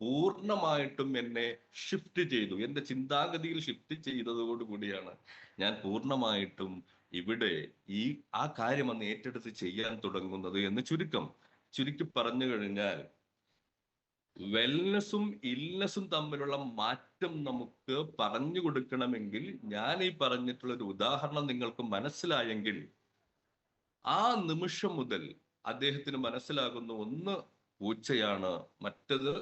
Speaker 1: പൂർണ്ണമായിട്ടും എന്നെ ഷിഫ്റ്റ് ചെയ്തു. എൻ്റെ ചിന്താഗതിയിൽ ഷിഫ്റ്റ് ചെയ്തതോടുകൂടിയാണ് ഞാൻ പൂർണ്ണമായിട്ടും ഇവിടെ ഈ ആ കാര്യം അന്ന് ഏറ്റെടുത്ത് ചെയ്യാൻ തുടങ്ങുന്നത് എന്ന് ചുരുക്കി പറഞ്ഞു കഴിഞ്ഞാൽ, വെൽനെസ്സും ഇൽനെസ്സും തമ്മിലുള്ള മാറ്റം നമുക്ക് പറഞ്ഞു കൊടുക്കണമെങ്കിൽ ഞാൻ ഈ പറഞ്ഞിട്ടുള്ള ഒരു ഉദാഹരണം നിങ്ങൾക്ക് മനസ്സിലായെങ്കിൽ ആ നിമിഷം മുതൽ അദ്ദേഹത്തിന് മനസ്സിലാകുന്നു, ഒന്ന് പൂച്ചയാണ്, മറ്റത്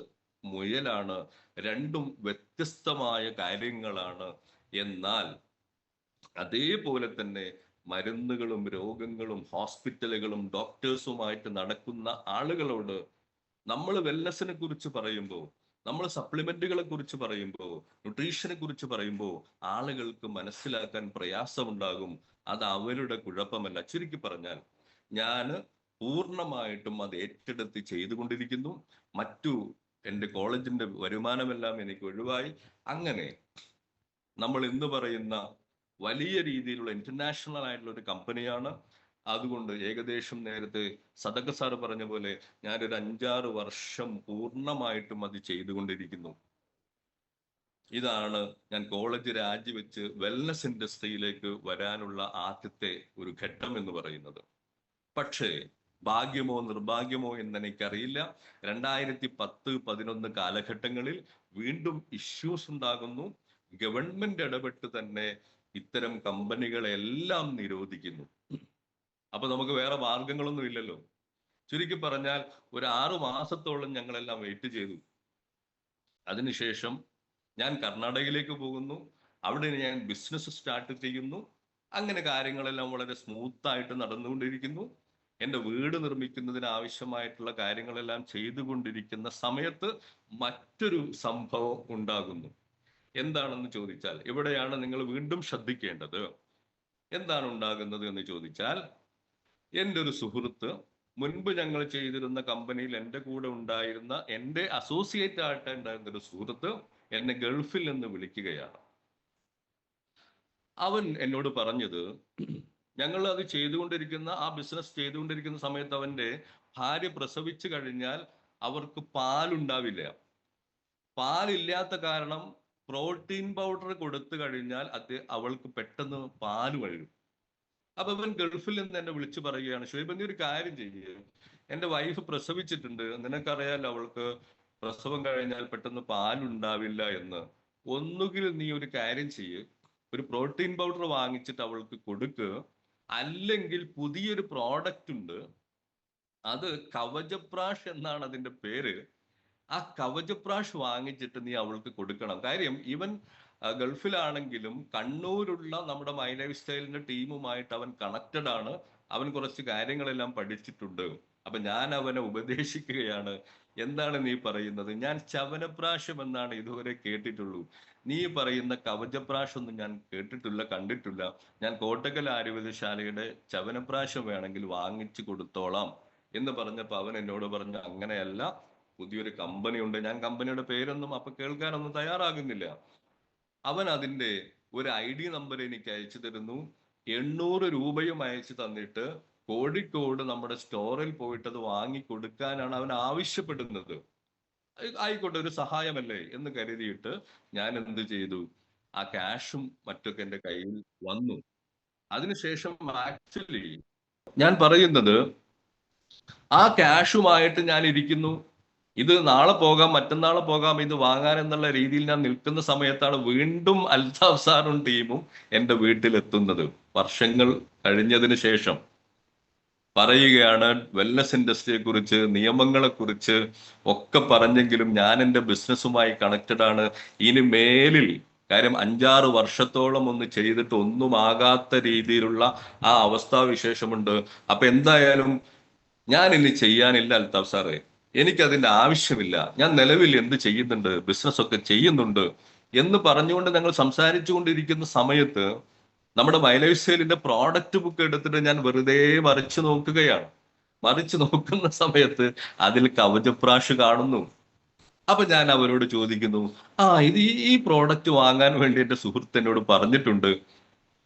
Speaker 1: മുയലാണ്, രണ്ടും വ്യത്യസ്തമായ കാര്യങ്ങളാണ്. എന്നാൽ അതേപോലെ തന്നെ മരുന്നുകളും രോഗങ്ങളും ഹോസ്പിറ്റലുകളും ഡോക്ടേഴ്സുമായിട്ട് നടക്കുന്ന ആളുകളോട് നമ്മൾ വെൽനെസ്സിനെ കുറിച്ച് പറയുമ്പോൾ, നമ്മൾ സപ്ലിമെന്റുകളെ കുറിച്ച് പറയുമ്പോൾ, ന്യൂട്രീഷനെ കുറിച്ച് പറയുമ്പോൾ ആളുകൾക്ക് മനസ്സിലാക്കാൻ പ്രയാസമുണ്ടാകും. അത് അവരുടെ കുഴപ്പമല്ല. ചുരുക്കി പറഞ്ഞാൽ ഞാൻ പൂർണ്ണമായിട്ടും അത് ഏറ്റെടുത്ത് ചെയ്തുകൊണ്ടിരിക്കുന്നു. മറ്റു എൻ്റെ കോളേജിന്റെ വരുമാനമെല്ലാം എനിക്ക് ഒഴിവായി. അങ്ങനെ നമ്മൾ ഇന്ന് പറയുന്ന വലിയ രീതിയിലുള്ള ഇന്റർനാഷണൽ ആയിട്ടുള്ള ഒരു കമ്പനിയാണ്. അതുകൊണ്ട് ഏകദേശം നേരത്തെ സദക സാർ പറഞ്ഞ പോലെ ഞാനൊരു 5-6 വർഷം പൂർണ്ണമായിട്ടും അത് ചെയ്തുകൊണ്ടിരിക്കുന്നു. ഇതാണ് ഞാൻ കോളേജ് രാജിവെച്ച് വെൽനസ് ഇൻഡസ്ട്രിയിലേക്ക് വരാനുള്ള ആദ്യത്തെ ഒരു ഘട്ടം എന്ന് പറയുന്നത്. പക്ഷേ ഭാഗ്യമോ നിർഭാഗ്യമോ എന്ന് എനിക്കറിയില്ല, 2010-11 കാലഘട്ടങ്ങളിൽ വീണ്ടും ഇഷ്യൂസ് ഉണ്ടാകുന്നു. ഗവൺമെന്റ് ഇടപെട്ട് തന്നെ ഇത്തരം കമ്പനികളെല്ലാം നിരോധിക്കുന്നു. അപ്പൊ നമുക്ക് വേറെ മാർഗങ്ങളൊന്നും ഇല്ലല്ലോ. ചുരുക്കി പറഞ്ഞാൽ ഒരു 6 മാസത്തോളം ഞങ്ങളെല്ലാം വെയിറ്റ് ചെയ്തു. അതിനുശേഷം ഞാൻ കർണാടകയിലേക്ക് പോകുന്നു. അവിടെ ഞാൻ ബിസിനസ് സ്റ്റാർട്ട് ചെയ്യുന്നു. അങ്ങനെ കാര്യങ്ങളെല്ലാം വളരെ സ്മൂത്ത് ആയിട്ട് നടന്നുകൊണ്ടിരിക്കുന്നു. എൻ്റെ വീട് നിർമ്മിക്കുന്നതിന് ആവശ്യമായിട്ടുള്ള കാര്യങ്ങളെല്ലാം ചെയ്തുകൊണ്ടിരിക്കുന്ന സമയത്ത് മറ്റൊരു സംഭവം ഉണ്ടാകുന്നു. എന്താണെന്ന് ചോദിച്ചാൽ ഇവിടെയാണ് നിങ്ങൾ വീണ്ടും ശ്രദ്ധിക്കേണ്ടത്. എന്താണ് ഉണ്ടാകുന്നത് എന്ന് ചോദിച്ചാൽ, എൻ്റെ ഒരു സുഹൃത്ത്, മുൻപ് ഞങ്ങൾ ചെയ്തിരുന്ന കമ്പനിയിൽ എൻ്റെ കൂടെ ഉണ്ടായിരുന്ന, എൻ്റെ അസോസിയേറ്റ് ആയിട്ട് ഉണ്ടായിരുന്ന ഒരു സുഹൃത്ത് എന്നെ ഗൾഫിൽ നിന്ന് വിളിക്കുകയാണ്. അവൻ എന്നോട് പറഞ്ഞത്, ഞങ്ങൾ അത് ചെയ്തുകൊണ്ടിരിക്കുന്ന, ആ ബിസിനസ് ചെയ്തുകൊണ്ടിരിക്കുന്ന സമയത്ത് അവന്റെ ഭാര്യ പ്രസവിച്ചു കഴിഞ്ഞാൽ അവർക്ക് പാലുണ്ടാവില്ല. പാലില്ലാത്ത കാരണം പ്രോട്ടീൻ പൗഡർ കൊടുത്തു കഴിഞ്ഞാൽ അവൾക്ക് പെട്ടെന്ന് പാല് വരും. അപ്പൊ ഇവൻ ഗൾഫിൽ നിന്ന് എന്നെ വിളിച്ചു പറയുകയാണ്, ഷുഹൈബ് നീ ഒരു കാര്യം ചെയ്യുക, എന്റെ വൈഫ് പ്രസവിച്ചിട്ടുണ്ട്, നിനക്കറിയാലോ അവൾക്ക് പ്രസവം കഴിഞ്ഞാൽ പെട്ടെന്ന് പാലുണ്ടാവില്ല എന്ന്. ഒന്നുകിൽ നീ ഒരു കാര്യം ചെയ്യ്, ഒരു പ്രോട്ടീൻ പൗഡർ വാങ്ങിച്ചിട്ട് അവൾക്ക് കൊടുക്കുക. അല്ലെങ്കിൽ പുതിയൊരു പ്രോഡക്റ്റ് ഉണ്ട്, അത് കവചപ്രാഷ് എന്നാണ് അതിന്റെ പേര്. ആ കവചപ്രാഷ് വാങ്ങിച്ചിട്ട് നീ അവൾക്ക് കൊടുക്കണം. കാര്യം ഇവൻ ഗൾഫിലാണെങ്കിലും കണ്ണൂരുള്ള നമ്മുടെ മൈ ലൈഫ് സ്റ്റൈലിന്റെ ടീമുമായിട്ട് അവൻ കണക്റ്റഡ് ആണ്. അവൻ കുറച്ച് കാര്യങ്ങളെല്ലാം പഠിച്ചിട്ടുണ്ട്. അപ്പൊ ഞാൻ അവനെ ഉപദേശിക്കുകയാണ്, എന്താണ് നീ പറയുന്നത്? ഞാൻ ചവനപ്രാശം എന്നാണ് ഇതുവരെ കേട്ടിട്ടുള്ളൂ. നീ പറയുന്ന കവചപ്രാശൊന്നും ഞാൻ കേട്ടിട്ടില്ല, കണ്ടിട്ടില്ല. ഞാൻ കോട്ടക്കൽ ആയുർവേദശാലയുടെ ചവനപ്രാശം വേണമെങ്കിൽ വാങ്ങിച്ചു കൊടുത്തോളാം എന്ന് പറഞ്ഞപ്പോ അവൻ എന്നോട് പറഞ്ഞു, അങ്ങനെയല്ല, പുതിയൊരു കമ്പനി ഉണ്ട്. ഞാൻ കമ്പനിയുടെ പേരൊന്നും അപ്പൊ കേൾക്കാനൊന്നും തയ്യാറാകുന്നില്ല. അവൻ അതിന്റെ ഒരു ID നമ്പർ എനിക്ക് അയച്ചു തരുന്നു. 800 രൂപയും അയച്ചു തന്നിട്ട് കോഴിക്കോട് നമ്മുടെ സ്റ്റോറിൽ പോയിട്ട് അത് വാങ്ങി കൊടുക്കാനാണ് അവൻ ആവശ്യപ്പെടുന്നത്. ആയിക്കോട്ടെ, ഒരു സഹായമല്ലേ എന്ന് കരുതിയിട്ട് ഞാൻ എന്ത് ചെയ്തു, ആ ക്യാഷും മറ്റൊക്കെ എന്റെ കയ്യിൽ വന്നു. അതിനുശേഷം ആക്ച്വലി ഞാൻ പറയുന്നത്, ആ ക്യാഷുമായിട്ട് ഞാൻ ഇരിക്കുന്നു. ഇത് നാളെ പോകാം, മറ്റന്നാളെ പോകാം, ഇത് വാങ്ങാൻ എന്നുള്ള രീതിയിൽ ഞാൻ നിൽക്കുന്ന സമയത്താണ് വീണ്ടും അൽതാഫ് സാറും ടീമും എൻ്റെ വീട്ടിലെത്തുന്നത്. വർഷങ്ങൾ കഴിഞ്ഞതിന് ശേഷം പറയുകയാണ്, വെൽനസ് ഇൻഡസ്ട്രിയെ കുറിച്ച്, നിയമങ്ങളെ കുറിച്ച് ഒക്കെ പറഞ്ഞെങ്കിലും ഞാൻ എൻ്റെ ബിസിനസ്സുമായി കണക്റ്റഡ് ആണ്. ഇനി മേലിൽ, കാര്യം 5-6 വർഷത്തോളം ഒന്ന് ചെയ്തിട്ട് ഒന്നും ആകാത്ത രീതിയിലുള്ള ആ അവസ്ഥാവിശേഷമുണ്ട്. അപ്പൊ എന്തായാലും ഞാൻ ഇനി ചെയ്യാനില്ല അൽതാഫ് സാറേ, എനിക്കതിന്റെ ആവശ്യമില്ല. ഞാൻ നിലവിൽ എന്ത് ചെയ്യുന്നുണ്ട്, ബിസിനസ് ഒക്കെ ചെയ്യുന്നുണ്ട് എന്ന് പറഞ്ഞുകൊണ്ട് ഞങ്ങൾ സംസാരിച്ചു കൊണ്ടിരിക്കുന്ന സമയത്ത് നമ്മുടെ മൈ ലൈഫ് സ്റ്റൈലിന്റെ പ്രോഡക്റ്റ് ബുക്ക് എടുത്തിട്ട് ഞാൻ വെറുതെ മറിച്ചു നോക്കുകയാണ്. മറിച്ചു നോക്കുന്ന സമയത്ത് അതിൽ കവചപ്രാഷ് കാണുന്നു. അപ്പൊ ഞാൻ അവരോട് ചോദിക്കുന്നു, ഇത് ഈ പ്രോഡക്റ്റ് വാങ്ങാൻ വേണ്ടി എന്റെ സുഹൃത്ത് എന്നോട് പറഞ്ഞിട്ടുണ്ട്.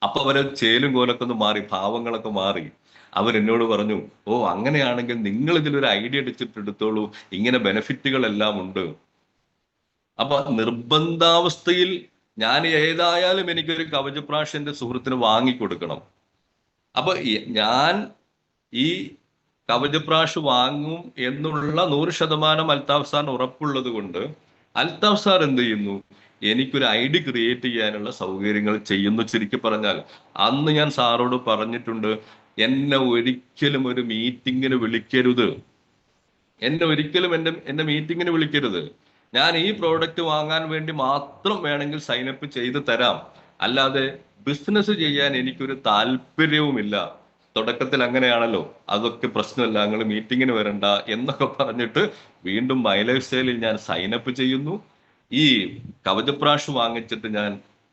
Speaker 1: അപ്പൊ അവരെ ചേലും കോലൊക്കെ ഒന്ന് മാറി, ഭാവങ്ങളൊക്കെ മാറി. അവരെന്നോട് പറഞ്ഞു, അങ്ങനെയാണെങ്കിൽ നിങ്ങൾ ഇതിലൊരു ഐഡിയ എടുത്തിട്ടെടുത്തോളൂ, ഇങ്ങനെ ബെനിഫിറ്റുകൾ എല്ലാം ഉണ്ട്. അപ്പൊ നിർബന്ധാവസ്ഥയിൽ ഞാൻ ഏതായാലും എനിക്കൊരു കവചപ്രാഷ് എന്റെ സുഹൃത്തിന് വാങ്ങിക്കൊടുക്കണം. അപ്പൊ ഞാൻ ഈ കവചപ്രാഷ് വാങ്ങും എന്നുള്ള 100% അൽതാഫ് സാറിന് ഉറപ്പുള്ളത് കൊണ്ട് അൽതാഫ് സാർ എന്ത് ചെയ്യുന്നു, എനിക്കൊരു ID ക്രിയേറ്റ് ചെയ്യാനുള്ള സൗകര്യങ്ങൾ ചെയ്യുന്നു. ചുരുക്കി പറഞ്ഞാൽ, അന്ന് ഞാൻ സാറോട് പറഞ്ഞിട്ടുണ്ട്, എന്നെ ഒരിക്കലും ഒരു മീറ്റിങ്ങിന് വിളിക്കരുത്. എന്നെ ഒരിക്കലും എന്റെ മീറ്റിങ്ങിന് വിളിക്കരുത്. ഞാൻ ഈ പ്രോഡക്റ്റ് വാങ്ങാൻ വേണ്ടി മാത്രം വേണമെങ്കിൽ സൈനപ്പ് ചെയ്ത് തരാം, അല്ലാതെ ബിസിനസ് ചെയ്യാൻ എനിക്കൊരു താല്പര്യവുമില്ല. തുടക്കത്തിൽ അങ്ങനെയാണല്ലോ, അതൊക്കെ പ്രശ്നമില്ല, നിങ്ങൾ മീറ്റിങ്ങിന് വരണ്ട എന്നൊക്കെ പറഞ്ഞിട്ട് വീണ്ടും മൈ ലൈഫ് സ്റ്റൈലിൽ ഞാൻ സൈനപ്പ് ചെയ്യുന്നു. ഈ കവചപ്രാഷ് വാങ്ങിച്ചിട്ട് ഞാൻ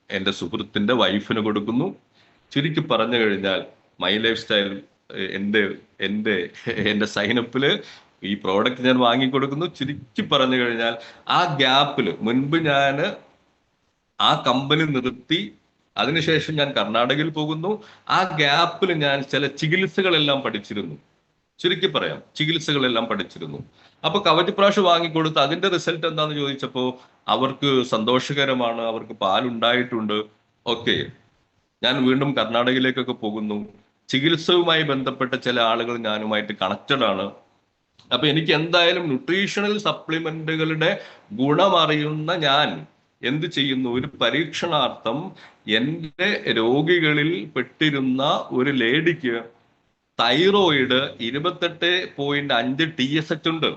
Speaker 1: എൻ്റെ സുഹൃത്തിന്റെ വൈഫിന് കൊടുക്കുന്നു. ചുരുക്കി പറഞ്ഞു കഴിഞ്ഞാൽ മൈ ലൈഫ് സ്റ്റൈൽ എൻ്റെ എൻ്റെ എൻ്റെ സൈനപ്പില് ഈ പ്രോഡക്റ്റ് ഞാൻ വാങ്ങിക്കൊടുക്കുന്നു. ചുരുക്കി പറഞ്ഞു കഴിഞ്ഞാൽ ആ ഗ്യാപ്പിൽ മുൻപ് ഞാൻ ആ കമ്പനി നിർത്തി, അതിനുശേഷം ഞാൻ കർണാടകയിൽ പോകുന്നു. ആ ഗ്യാപ്പിൽ ഞാൻ ചില ചികിത്സകളെല്ലാം പഠിച്ചിരുന്നു. ചുരുക്കി പറയാം, ചികിത്സകളെല്ലാം പഠിച്ചിരുന്നു. അപ്പൊ കവചപ്രാഷ് വാങ്ങിക്കൊടുത്ത് അതിന്റെ റിസൾട്ട് എന്താന്ന് ചോദിച്ചപ്പോ അവർക്ക് സന്തോഷകരമാണ്, അവർക്ക് പാലുണ്ടായിട്ടുണ്ട്. ഓക്കെ, ഞാൻ വീണ്ടും കർണാടകയിലേക്കൊക്കെ പോകുന്നു. ചികിത്സയുമായി ബന്ധപ്പെട്ട ചില ആളുകൾ ഞാനുമായിട്ട് കണക്റ്റഡ് ആണ്. അപ്പൊ എനിക്ക് എന്തായാലും ന്യൂട്രീഷണൽ സപ്ലിമെന്റുകളുടെ ഗുണമറിയുന്ന ഞാൻ എന്ത് ചെയ്യുന്നു, ഒരു പരീക്ഷണാർത്ഥം എൻ്റെ രോഗികളിൽ പെട്ടിരുന്ന ഒരു ലേഡിക്ക് തൈറോയിഡ് 28.5 TSH ഉണ്ട്.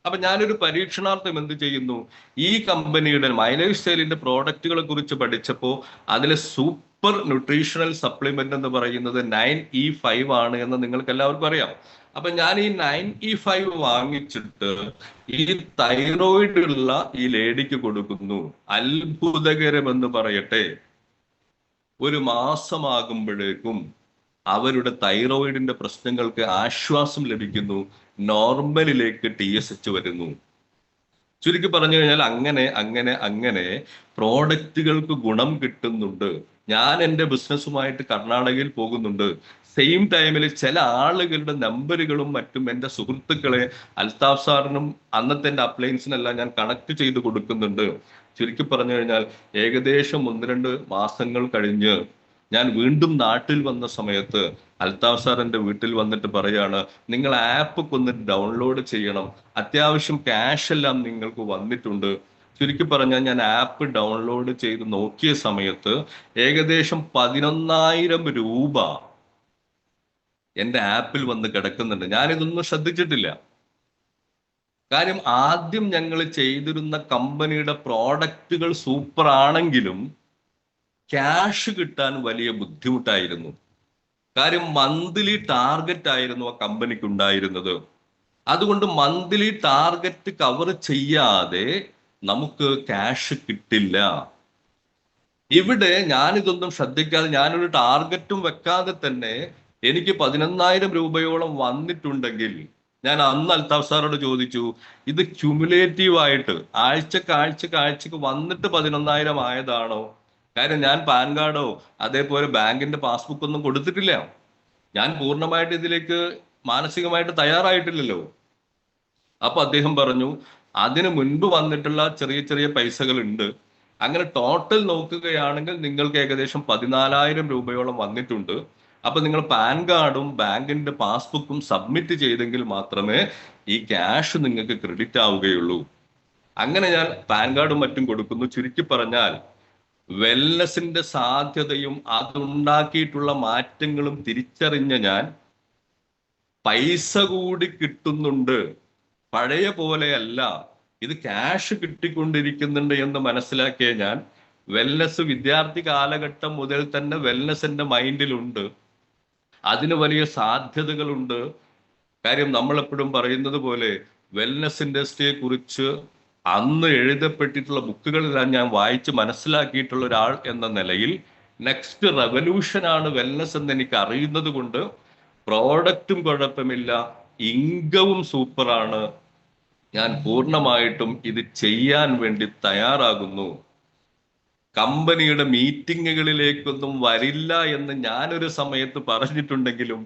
Speaker 1: അപ്പൊ ഞാനൊരു പരീക്ഷണാർത്ഥം എന്ത് ചെയ്യുന്നു, ഈ കമ്പനിയുടെ മൈ ലൈഫ് സ്റ്റൈലിന്റെ പ്രോഡക്റ്റുകളെ കുറിച്ച് പഠിച്ചപ്പോൾ അതിലെ സൂപ്പർ ന്യൂട്രീഷണൽ സപ്ലിമെന്റ് എന്ന് പറയുന്നത് 9E5 ആണ് എന്ന് നിങ്ങൾക്ക് എല്ലാവർക്കും അറിയാം. അപ്പൊ ഞാൻ ഈ 9E5 വാങ്ങിച്ചിട്ട് ഈ തൈറോയിഡ് ഉള്ള ഈ ലേഡിക്ക് കൊടുക്കുന്നു. അത്ഭുതകരമെന്ന് പറയട്ടെ, ഒരു മാസമാകുമ്പോഴേക്കും അവരുടെ തൈറോയിഡിന്റെ പ്രശ്നങ്ങൾക്ക് ആശ്വാസം ലഭിക്കുന്നു, നോർമലിലേക്ക് TSH വരുന്നു. ചുരുക്കി പറഞ്ഞു കഴിഞ്ഞാൽ അങ്ങനെ അങ്ങനെ അങ്ങനെ പ്രോഡക്റ്റുകൾക്ക് ഗുണം കിട്ടുന്നുണ്ട്. ഞാൻ എൻ്റെ ബിസിനസ്സുമായിട്ട് കർണാടകയിൽ പോകുന്നുണ്ട്. സെയിം ടൈമിൽ ചില ആളുകളുടെ നമ്പറുകളും മറ്റും എൻ്റെ സുഹൃത്തുക്കളെ അൽതാഫ് സാറിനും അന്നത്തെ എൻ്റെ അപ്ലയൻസിനെല്ലാം ഞാൻ കണക്ട് ചെയ്ത് കൊടുക്കുന്നുണ്ട്. ചുരുക്കി പറഞ്ഞു കഴിഞ്ഞാൽ ഏകദേശം 1-2 മാസങ്ങൾ കഴിഞ്ഞ് ഞാൻ വീണ്ടും നാട്ടിൽ വന്ന സമയത്ത് അൽതാഫ് സാർ എൻ്റെ വീട്ടിൽ വന്നിട്ട് പറയാണ്, നിങ്ങൾ ആപ്പ് ഒന്ന് ഡൗൺലോഡ് ചെയ്യണം, അത്യാവശ്യം ക്യാഷ് എല്ലാം നിങ്ങൾക്ക് വന്നിട്ടുണ്ട്, ചുരുക്കി പറഞ്ഞാൽ ഞാൻ ആപ്പ് ഡൗൺലോഡ് ചെയ്ത് നോക്കിയ സമയത്ത് ഏകദേശം 11,000 രൂപ എന്റെ ആപ്പിൽ വന്ന് കിടക്കുന്നുണ്ട്. ഞാനിതൊന്നും ശ്രദ്ധിച്ചിട്ടില്ല. കാര്യം ആദ്യം ഞങ്ങൾ ചെയ്തിരുന്ന കമ്പനിയുടെ പ്രോഡക്റ്റുകൾ സൂപ്പർ ആണെങ്കിലും ക്യാഷ് കിട്ടാൻ വലിയ ബുദ്ധിമുട്ടായിരുന്നു. കാര്യം മന്ത്ലി ടാർഗറ്റ് ആയിരുന്നു ആ കമ്പനിക്ക് ഉണ്ടായിരുന്നത്. അതുകൊണ്ട് മന്ത്ലി ടാർഗറ്റ് കവർ ചെയ്യാതെ നമുക്ക് ക്യാഷ് കിട്ടില്ല. ഇവിടെ ഞാനിതൊന്നും ശ്രദ്ധിക്കാതെ ഞാനൊരു ടാർഗറ്റും വെക്കാതെ തന്നെ എനിക്ക് 11,000 രൂപയോളം വന്നിട്ടുണ്ടെങ്കിൽ ഞാൻ അന്ന് അൽത്താഫ് സാറോട് ചോദിച്ചു, ഇത് ക്യുമുലേറ്റീവ് ആയിട്ട് ആഴ്ചക്ക് വന്നിട്ട് 11,000 ആയതാണോ? കാര്യം ഞാൻ പാൻ കാർഡോ അതേപോലെ ബാങ്കിന്റെ പാസ്ബുക്ക് ഒന്നും കൊടുത്തിട്ടില്ല. ഞാൻ പൂർണ്ണമായിട്ട് ഇതിലേക്ക് മാനസികമായിട്ട് തയ്യാറായിട്ടില്ലല്ലോ. അപ്പൊ അദ്ദേഹം പറഞ്ഞു, അതിനു മുൻപ് വന്നിട്ടുള്ള ചെറിയ ചെറിയ പൈസകൾ ഉണ്ട്. അങ്ങനെ ടോട്ടൽ നോക്കുകയാണെങ്കിൽ നിങ്ങൾക്ക് ഏകദേശം 14,000 രൂപയോളം വന്നിട്ടുണ്ട്. അപ്പൊ നിങ്ങൾ പാൻ കാർഡും ബാങ്കിന്റെ പാസ്ബുക്കും സബ്മിറ്റ് ചെയ്തെങ്കിൽ മാത്രമേ ഈ ക്യാഷ് നിങ്ങൾക്ക് ക്രെഡിറ്റ് ആവുകയുള്ളൂ. അങ്ങനെ ഞാൻ പാൻ കാർഡും മറ്റും കൊടുക്കുന്നു. ചുരുക്കി പറഞ്ഞാൽ വെൽനെസിന്റെ സാധ്യതയും അതുണ്ടാക്കിയിട്ടുള്ള മാറ്റങ്ങളും തിരിച്ചറിഞ്ഞ ഞാൻ പൈസ കൂടി കിട്ടുന്നുണ്ട്, പഴയ പോലെയല്ല, ഇത് ക്യാഷ് കിട്ടിക്കൊണ്ടിരിക്കുന്നുണ്ട് എന്ന് മനസ്സിലാക്കിയ ഞാൻ വെൽനെസ് വിദ്യാർത്ഥി കാലഘട്ടം മുതൽ തന്നെ വെൽനെസ് എന്റെ മൈൻഡിലുണ്ട്. അതിന് വലിയ സാധ്യതകളുണ്ട്. കാര്യം നമ്മൾ എപ്പോഴും പറയുന്നത് പോലെ വെൽനെസ് ഇൻഡസ്ട്രിയെ കുറിച്ച് അന്ന് എഴുതപ്പെട്ടിട്ടുള്ള ബുക്കുകളെല്ലാം ഞാൻ വായിച്ച് മനസ്സിലാക്കിയിട്ടുള്ള ഒരാൾ എന്ന നിലയിൽ നെക്സ്റ്റ് റെവല്യൂഷൻ ആണ് വെൽനെസ് എന്ന് എനിക്ക് അറിയുന്നത് കൊണ്ട് പ്രോഡക്റ്റും കുഴപ്പമില്ല, ഇൻകവും സൂപ്പറാണ്, ഞാൻ പൂർണ്ണമായിട്ടും ഇത് ചെയ്യാൻ വേണ്ടി തയ്യാറാകുന്നു. കമ്പനിയുടെ മീറ്റിങ്ങുകളിലേക്കൊന്നും വരില്ല എന്ന് ഞാനൊരു സമയത്ത് പറഞ്ഞിട്ടുണ്ടെങ്കിലും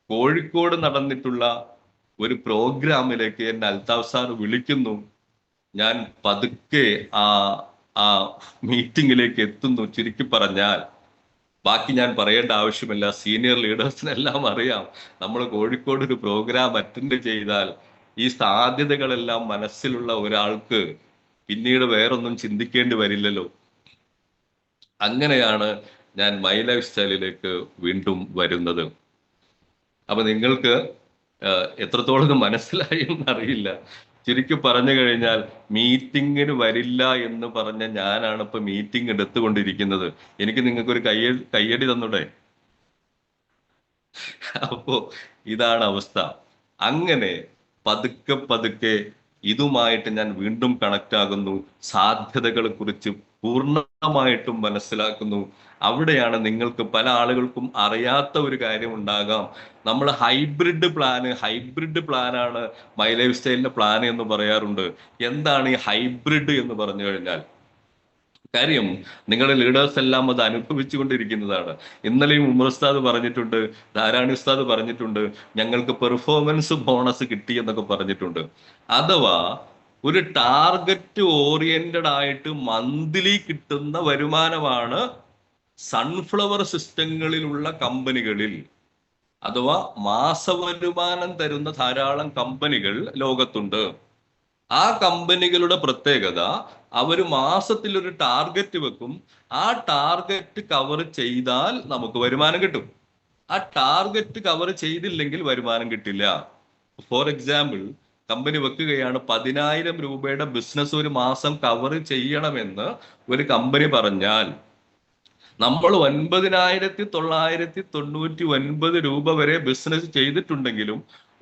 Speaker 1: കോഴിക്കോട് നടന്നിട്ടുള്ള ഒരു പ്രോഗ്രാമിലേക്ക് എന്നെ അൽത്താഫ് സാർ വിളിക്കുന്നു. ഞാൻ പതുക്കെ ആ ആ മീറ്റിങ്ങിലേക്ക് എത്തുന്നു. ചുരുക്കി പറഞ്ഞാൽ ബാക്കി ഞാൻ പറയേണ്ട ആവശ്യമില്ല, സീനിയർ ലീഡേഴ്സിനെല്ലാം അറിയാം. നമ്മൾ കോഴിക്കോട് ഒരു പ്രോഗ്രാം അറ്റൻഡ് ചെയ്താൽ ഈ സാധ്യതകളെല്ലാം മനസ്സിലുള്ള ഒരാൾക്ക് പിന്നീട് വേറൊന്നും ചിന്തിക്കേണ്ടി വരില്ലല്ലോ. അങ്ങനെയാണ് ഞാൻ മൈ ലൈഫ് സ്റ്റൈലിലേക്ക് വീണ്ടും വരുന്നത്. അപ്പൊ നിങ്ങൾക്ക് എത്രത്തോളം ഇത് മനസ്സിലായി എന്നറിയില്ല. ചുരുക്കി പറഞ്ഞു കഴിഞ്ഞാൽ മീറ്റിങ്ങിന് വരില്ല എന്ന് പറഞ്ഞ ഞാനാണ് ഇപ്പൊ മീറ്റിംഗ് എടുത്തുകൊണ്ടിരിക്കുന്നത്. എനിക്ക് നിങ്ങൾക്ക് ഒരു കയ്യടി തന്നൂടെ? അപ്പോ ഇതാണ് അവസ്ഥ. അങ്ങനെ പതുക്കെ പതുക്കെ ഇതുമായിട്ട് ഞാൻ വീണ്ടും കണക്ട് ആകുന്നു, സാധ്യതകളെ കുറിച്ച് പൂർണ്ണമായിട്ടും മനസ്സിലാക്കുന്നു. അവിടെയാണ് നിങ്ങൾക്ക് പല ആളുകൾക്കും അറിയാത്ത ഒരു കാര്യം ഉണ്ടാകാം. നമ്മൾ ഹൈബ്രിഡ് പ്ലാനാണ് മൈ ലൈഫ് സ്റ്റൈലിന്റെ പ്ലാൻ എന്ന് പറയാറുണ്ട്. എന്താണ് ഈ ഹൈബ്രിഡ് എന്ന് പറഞ്ഞു കഴിഞ്ഞാൽ? കാര്യം നിങ്ങളുടെ ലീഡേഴ്സ് എല്ലാം അത് അനുഭവിച്ചുകൊണ്ടിരിക്കുന്നതാണ്. ഇന്നലെയും ഉമർ ഉസ്താദ് പറഞ്ഞിട്ടുണ്ട്, ധാരാണി ഉസ്താദ് പറഞ്ഞിട്ടുണ്ട്, ഞങ്ങൾക്ക് പെർഫോമൻസ് ബോണസ് കിട്ടി എന്നൊക്കെ പറഞ്ഞിട്ടുണ്ട്. അഥവാ ഒരു ടാർഗറ്റ് ഓറിയന്റഡ് ആയിട്ട് മന്ത്ലി കിട്ടുന്ന വരുമാനമാണ് സൺഫ്ലവർ സിസ്റ്റങ്ങളിലുള്ള കമ്പനികളിൽ, അഥവാ മാസവരുമാനം തരുന്ന ധാരാളം കമ്പനികൾ ലോകത്തുണ്ട്. ആ കമ്പനികളുടെ പ്രത്യേകത, അവർ മാസത്തിൽ ഒരു ടാർഗറ്റ് വെക്കും. ആ ടാർഗറ്റ് കവർ ചെയ്താൽ നമുക്ക് വരുമാനം കിട്ടും. ആ ടാർഗറ്റ് കവർ ചെയ്തില്ലെങ്കിൽ വരുമാനം കിട്ടില്ല. ഫോർ എക്സാമ്പിൾ, കമ്പനി വെക്കുകയാണ് 10,000 രൂപയുടെ ബിസിനസ് ഒരു മാസം കവർ ചെയ്യണമെന്ന് ഒരു കമ്പനി പറഞ്ഞാൽ നമ്മൾ 9,999 രൂപ വരെ ബിസിനസ് ചെയ്തിട്ടുണ്ടെങ്കിലും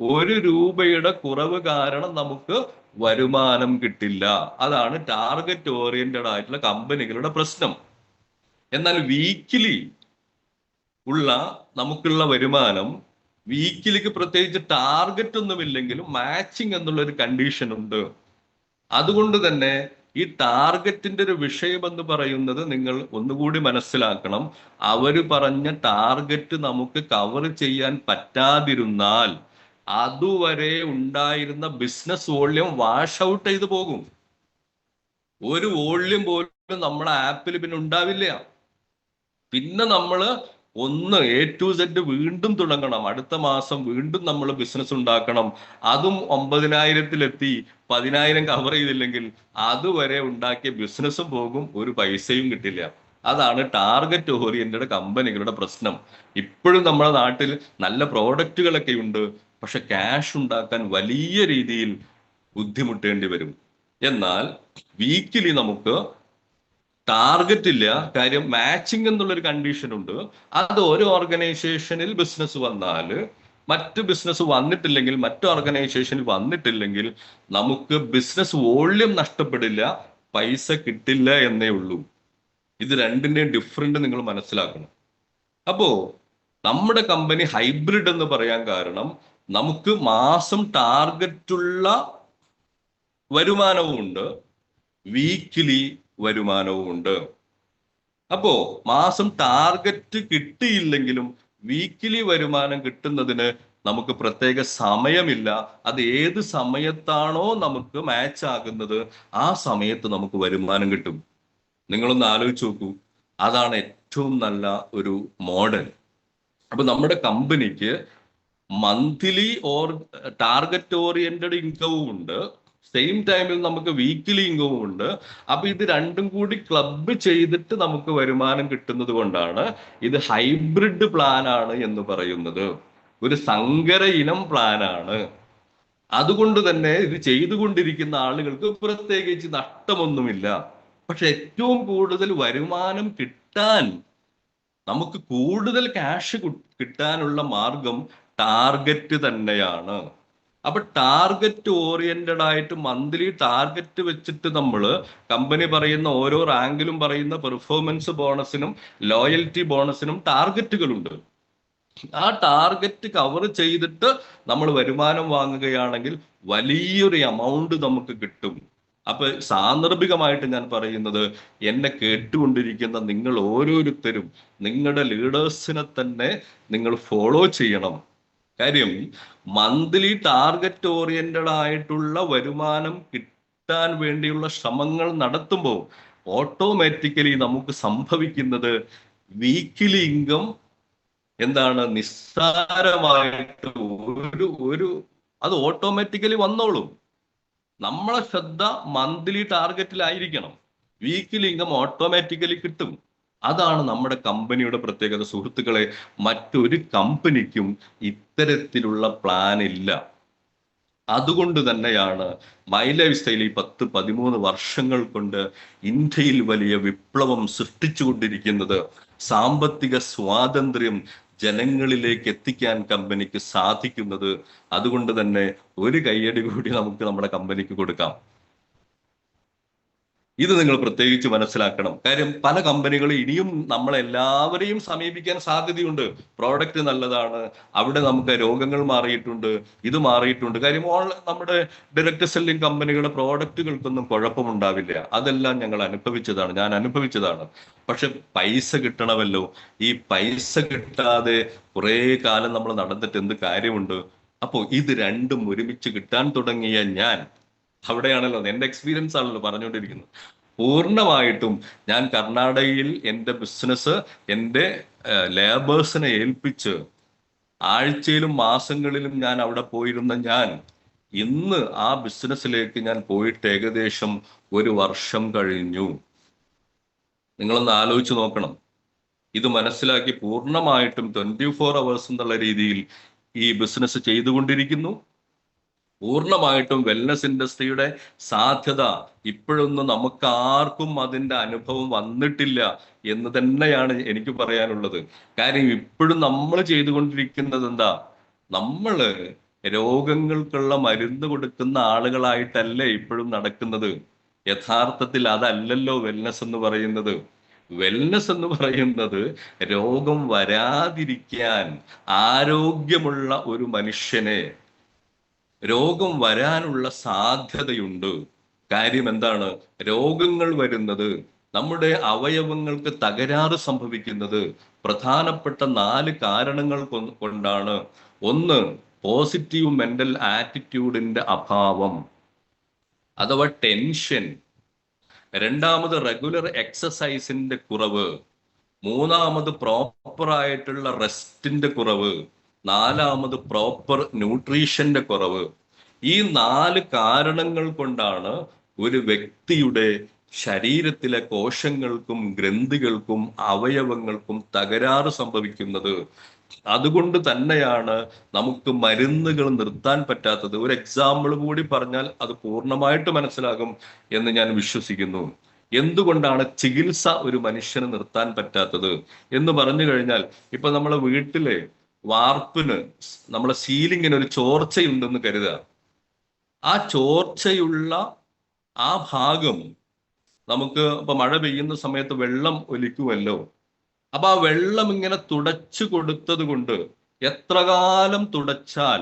Speaker 1: 1 രൂപയുടെ കുറവ് കാരണം നമുക്ക് വരുമാനം കിട്ടില്ല. അതാണ് ടാർഗറ്റ് ഓറിയന്റഡ് ആയിട്ടുള്ള കമ്പനികളുടെ പ്രശ്നം. എന്നാൽ വീക്കിലി ഉള്ള നമുക്കുള്ള വരുമാനം, വീക്കിലിക്ക് പ്രത്യേകിച്ച് ടാർഗറ്റ് ഒന്നുമില്ലെങ്കിലും മാച്ചിങ് എന്നുള്ള ഒരു കണ്ടീഷൻ ഉണ്ട്. അതുകൊണ്ട് തന്നെ ഈ ടാർഗറ്റിന്റെ ഒരു വിഷയം എന്ന് പറയുന്നത് നിങ്ങൾ ഒന്നുകൂടി മനസ്സിലാക്കണം. അവര് പറഞ്ഞ ടാർഗറ്റ് നമുക്ക് കവർ ചെയ്യാൻ പറ്റാതിരുന്നാൽ അതുവരെ ഉണ്ടായിരുന്ന ബിസിനസ് വോള്യം വാഷ് ഔട്ട് ചെയ്തു പോകും. ഒരു വോള്യം പോലും നമ്മുടെ ആപ്പിൽ പിന്നെ ഉണ്ടാവില്ല. പിന്നെ നമ്മൾ ഒന്ന് A to Z വീണ്ടും തുടങ്ങണം. അടുത്ത മാസം വീണ്ടും നമ്മൾ ബിസിനസ് ഉണ്ടാക്കണം. അതും 9,000-ലെത്തി 10,000 കവർ ചെയ്തില്ലെങ്കിൽ അതുവരെ ഉണ്ടാക്കിയ ബിസിനസ്സും പോകും, ഒരു പൈസയും കിട്ടില്ല. അതാണ് ടാർഗറ്റ് ഓറിയന്റഡ് കമ്പനികളുടെ പ്രശ്നം. ഇപ്പോഴും നമ്മുടെ നാട്ടിൽ നല്ല പ്രോഡക്റ്റുകളൊക്കെ ഉണ്ട്, പക്ഷെ ക്യാഷ് ഉണ്ടാക്കാൻ വലിയ രീതിയിൽ ബുദ്ധിമുട്ടേണ്ടി വരും. എന്നാൽ വീക്കിലി നമുക്ക് ടാർഗറ്റ് ഇല്ല. കാര്യം മാച്ചിങ് എന്നുള്ളൊരു കണ്ടീഷൻ ഉണ്ട്. അത് ഒരു ഓർഗനൈസേഷനിൽ ബിസിനസ് വന്നാൽ മറ്റ് ബിസിനസ് വന്നിട്ടില്ലെങ്കിൽ, മറ്റു ഓർഗനൈസേഷനിൽ വന്നിട്ടില്ലെങ്കിൽ നമുക്ക് ബിസിനസ് വോള്യം നഷ്ടപ്പെടില്ല, പൈസ കിട്ടില്ല എന്നേ ഉള്ളൂ. ഇത് രണ്ടിന്റെയും ഡിഫറൻറ്റ് നിങ്ങൾ മനസ്സിലാക്കണം. അപ്പോ നമ്മുടെ കമ്പനി ഹൈബ്രിഡ് എന്ന് പറയാൻ കാരണം നമുക്ക് മാസം ടാർഗറ്റുള്ള വരുമാനവും ഉണ്ട്, വീക്കിലി വരുമാനവും ഉണ്ട്. അപ്പോ മാസം ടാർഗറ്റ് കിട്ടിയില്ലെങ്കിലും വീക്കിലി വരുമാനം കിട്ടുന്നതിന് നമുക്ക് പ്രത്യേക സമയമില്ല. അത് ഏത് സമയത്താണോ നമുക്ക് മാച്ച് ആകുന്നത് ആ സമയത്ത് നമുക്ക് വരുമാനം കിട്ടും. നിങ്ങളൊന്ന് ആലോചിച്ച് നോക്കൂ, അതാണ് ഏറ്റവും നല്ല ഒരു മോഡൽ. അപ്പൊ നമ്മുടെ കമ്പനിക്ക് മന്ത്ലി ടാർഗറ്റ് ഓറിയന്റഡ് ഇൻകവും ഉണ്ട്, സെയിം ടൈമിൽ നമുക്ക് വീക്കിലി ഇൻകവും ഉണ്ട്. അപ്പൊ ഇത് രണ്ടും കൂടി ക്ലബ് ചെയ്തിട്ട് നമുക്ക് വരുമാനം കിട്ടുന്നത് കൊണ്ടാണ് ഇത് ഹൈബ്രിഡ് പ്ലാൻ ആണ് എന്ന് പറയുന്നത്. ഒരു സങ്കര ഇനം പ്ലാനാണ്. അതുകൊണ്ട് തന്നെ ഇത് ചെയ്തുകൊണ്ടിരിക്കുന്ന ആളുകൾക്ക് പ്രത്യേകിച്ച് നഷ്ടമൊന്നുമില്ല. പക്ഷെ ഏറ്റവും കൂടുതൽ വരുമാനം കിട്ടാൻ, നമുക്ക് കൂടുതൽ ക്യാഷ് കിട്ടാനുള്ള മാർഗം ടാർഗറ്റ് തന്നെയാണ്. അപ്പൊ ടാർഗറ്റ് ഓറിയന്റഡ് ആയിട്ട് മന്ത്ലി ടാർഗറ്റ് വെച്ചിട്ട് നമ്മൾ കമ്പനി പറയുന്ന ഓരോ റാങ്കിലും പറയുന്ന പെർഫോമൻസ് ബോണസിനും ലോയൽറ്റി ബോണസിനും ടാർഗറ്റുകളുണ്ട്. ആ ടാർഗറ്റ് കവർ ചെയ്തിട്ട് നമ്മൾ വരുമാനം വാങ്ങുകയാണെങ്കിൽ വലിയൊരു എമൗണ്ട് നമുക്ക് കിട്ടും. അപ്പൊ സാന്ദർഭികമായിട്ട് ഞാൻ പറയുന്നത്, എന്നെ കേട്ടുകൊണ്ടിരിക്കുന്ന നിങ്ങൾ ഓരോരുത്തരും നിങ്ങളുടെ ലീഡേഴ്സിനെ തന്നെ നിങ്ങൾ ഫോളോ ചെയ്യണം. കാര്യം മന്ത്ലി ടാർഗറ്റ് ഓറിയന്റഡ് ആയിട്ടുള്ള വരുമാനം കിട്ടാൻ വേണ്ടിയുള്ള ശ്രമങ്ങൾ നടത്തുമ്പോൾ ഓട്ടോമാറ്റിക്കലി നമുക്ക് സംഭവിക്കുന്നത് വീക്കിലി ഇൻകം എന്താണ്, നിസ്സാരമായിട്ട് ഒരു അത് ഓട്ടോമാറ്റിക്കലി വന്നോളും. നമ്മളെ ശ്രദ്ധ മന്ത്ലി ടാർഗറ്റിലായിരിക്കണം, വീക്കിലി ഇൻകം ഓട്ടോമാറ്റിക്കലി കിട്ടും. അതാണ് നമ്മുടെ കമ്പനിയുടെ പ്രത്യേകത സുഹൃത്തുക്കളെ. മറ്റൊരു കമ്പനിക്കും ഇത്തരത്തിലുള്ള പ്ലാൻ ഇല്ല. അതുകൊണ്ട് തന്നെയാണ് മൈ ലൈഫ് സ്റ്റൈൽ ഈ 10-13 വർഷങ്ങൾ കൊണ്ട് ഇന്ത്യയിൽ വലിയ വിപ്ലവം സൃഷ്ടിച്ചുകൊണ്ടിരിക്കുന്നത്. സാമ്പത്തിക സ്വാതന്ത്ര്യം ജനങ്ങളിലേക്ക് എത്തിക്കാൻ കമ്പനിക്ക് സാധിക്കുന്നത്. അതുകൊണ്ട് തന്നെ ഒരു കയ്യടി കൂടി നമുക്ക് നമ്മുടെ കമ്പനിക്ക് കൊടുക്കാം. ഇത് നിങ്ങൾ പ്രത്യേകിച്ച് മനസ്സിലാക്കണം. കാര്യം പല കമ്പനികളും ഇനിയും നമ്മളെല്ലാവരെയും സമീപിക്കാൻ സാധ്യതയുണ്ട്. പ്രോഡക്റ്റ് നല്ലതാണ്, അവിടെ നമുക്ക് രോഗങ്ങൾ മാറിയിട്ടുണ്ട്, ഇത് മാറിയിട്ടുണ്ട്. കാര്യം നമ്മുടെ ഡയറക്ട് സെല്ലിംഗ് കമ്പനികളുടെ പ്രോഡക്റ്റുകൾക്കൊന്നും കുഴപ്പമുണ്ടാവില്ല. അതെല്ലാം ഞാൻ അനുഭവിച്ചതാണ്. പക്ഷെ പൈസ കിട്ടണമല്ലോ. ഈ പൈസ കിട്ടാതെ കുറെ കാലം നമ്മൾ നടന്നിട്ട് എന്ത് കാര്യമുണ്ട്? അപ്പോ ഇത് രണ്ടും ഒരുമിച്ച് കിട്ടാൻ തുടങ്ങിയ ഞാൻ, അവിടെയാണല്ലോ എന്റെ എക്സ്പീരിയൻസ് ആണല്ലോ പറഞ്ഞുകൊണ്ടിരിക്കുന്നത്. പൂർണ്ണമായിട്ടും ഞാൻ കർണാടകയിൽ എൻ്റെ ബിസിനസ് എൻ്റെ ലേബേഴ്സിനെ ഏൽപ്പിച്ച് ആഴ്ചയിലും മാസങ്ങളിലും ഞാൻ അവിടെ പോയിരുന്ന ഞാൻ ഇന്ന് ആ ബിസിനസ്സിലേക്ക് ഞാൻ പോയിട്ട് ഏകദേശം 1 വർഷം കഴിഞ്ഞു. നിങ്ങളൊന്ന് ആലോചിച്ച് നോക്കണം. ഇത് മനസ്സിലാക്കി പൂർണ്ണമായിട്ടും 24 hours എന്നുള്ള രീതിയിൽ ഈ ബിസിനസ് ചെയ്തുകൊണ്ടിരിക്കുന്നു. പൂർണ്ണമായിട്ടും വെൽനസ് ഇൻഡസ്ട്രിയുടെ സാധ്യത ഇപ്പോഴൊന്നും നമുക്ക് ആർക്കും അതിന്റെ അനുഭവം വന്നിട്ടില്ല എന്ന് തന്നെയാണ് എനിക്ക് പറയാനുള്ളത്. കാര്യം ഇപ്പോഴും നമ്മൾ ചെയ്തുകൊണ്ടിരിക്കുന്നത് എന്താ, നമ്മള് രോഗങ്ങൾക്കുള്ള മരുന്ന് കൊടുക്കുന്ന ആളുകളായിട്ടല്ലേ ഇപ്പോഴും നടക്കുന്നത്. യഥാർത്ഥത്തിൽ അതല്ലല്ലോ വെൽനസ് എന്ന് പറയുന്നത്. വെൽനസ് എന്ന് പറയുന്നത് രോഗം വരാതിരിക്കാൻ, ആരോഗ്യമുള്ള ഒരു മനുഷ്യനെ രോഗം വരാനുള്ള സാധ്യതയുണ്ട്. കാര്യം എന്താണ്, രോഗങ്ങൾ വരുന്നത്, നമ്മുടെ അവയവങ്ങൾക്ക് തകരാറ് സംഭവിക്കുന്നത് പ്രധാനപ്പെട്ട 4 കാരണങ്ങൾ കൊണ്ടാണ്. ഒന്ന്, പോസിറ്റീവ് മെന്റൽ ആറ്റിറ്റ്യൂഡിന്റെ അഭാവം അഥവാ ടെൻഷൻ. രണ്ടാമത്, റെഗുലർ എക്സസൈസിന്റെ കുറവ്. മൂന്നാമത് പ്രോപ്പർ ആയിട്ടുള്ള റെസ്റ്റിന്റെ കുറവ്, നാലാമത് പ്രോപ്പർ ന്യൂട്രീഷന്റെ കുറവ്. ഈ 4 കാരണങ്ങൾ കൊണ്ടാണ് ഒരു വ്യക്തിയുടെ ശരീരത്തിലെ കോശങ്ങൾക്കും ഗ്രന്ഥികൾക്കും അവയവങ്ങൾക്കും തകരാറ് സംഭവിക്കുന്നത്. അതുകൊണ്ട് തന്നെയാണ് നമുക്ക് മരുന്നുകൾ നിർത്താൻ പറ്റാത്തത്. ഒരു എക്സാമ്പിൾ കൂടി പറഞ്ഞാൽ അത് പൂർണ്ണമായിട്ട് മനസ്സിലാകും എന്ന് ഞാൻ വിശ്വസിക്കുന്നു. എന്തുകൊണ്ടാണ് ചികിത്സ ഒരു മനുഷ്യന് നിർത്താൻ പറ്റാത്തത് എന്ന് പറഞ്ഞു കഴിഞ്ഞാൽ, ഇപ്പൊ നമ്മളെ വീട്ടിലെ വാർപ്പിന്, നമ്മളെ സീലിങ്ങിന് ഒരു ചോർച്ചയുണ്ടെന്ന് കരുതുക. ആ ചോർച്ചയുള്ള ആ ഭാഗം നമുക്ക് ഇപ്പൊ മഴ പെയ്യുന്ന സമയത്ത് വെള്ളം ഒലിക്കുമല്ലോ. അപ്പൊ ആ വെള്ളം ഇങ്ങനെ തുടച്ചു കൊടുത്തത് കൊണ്ട് എത്ര കാലം തുടച്ചാൽ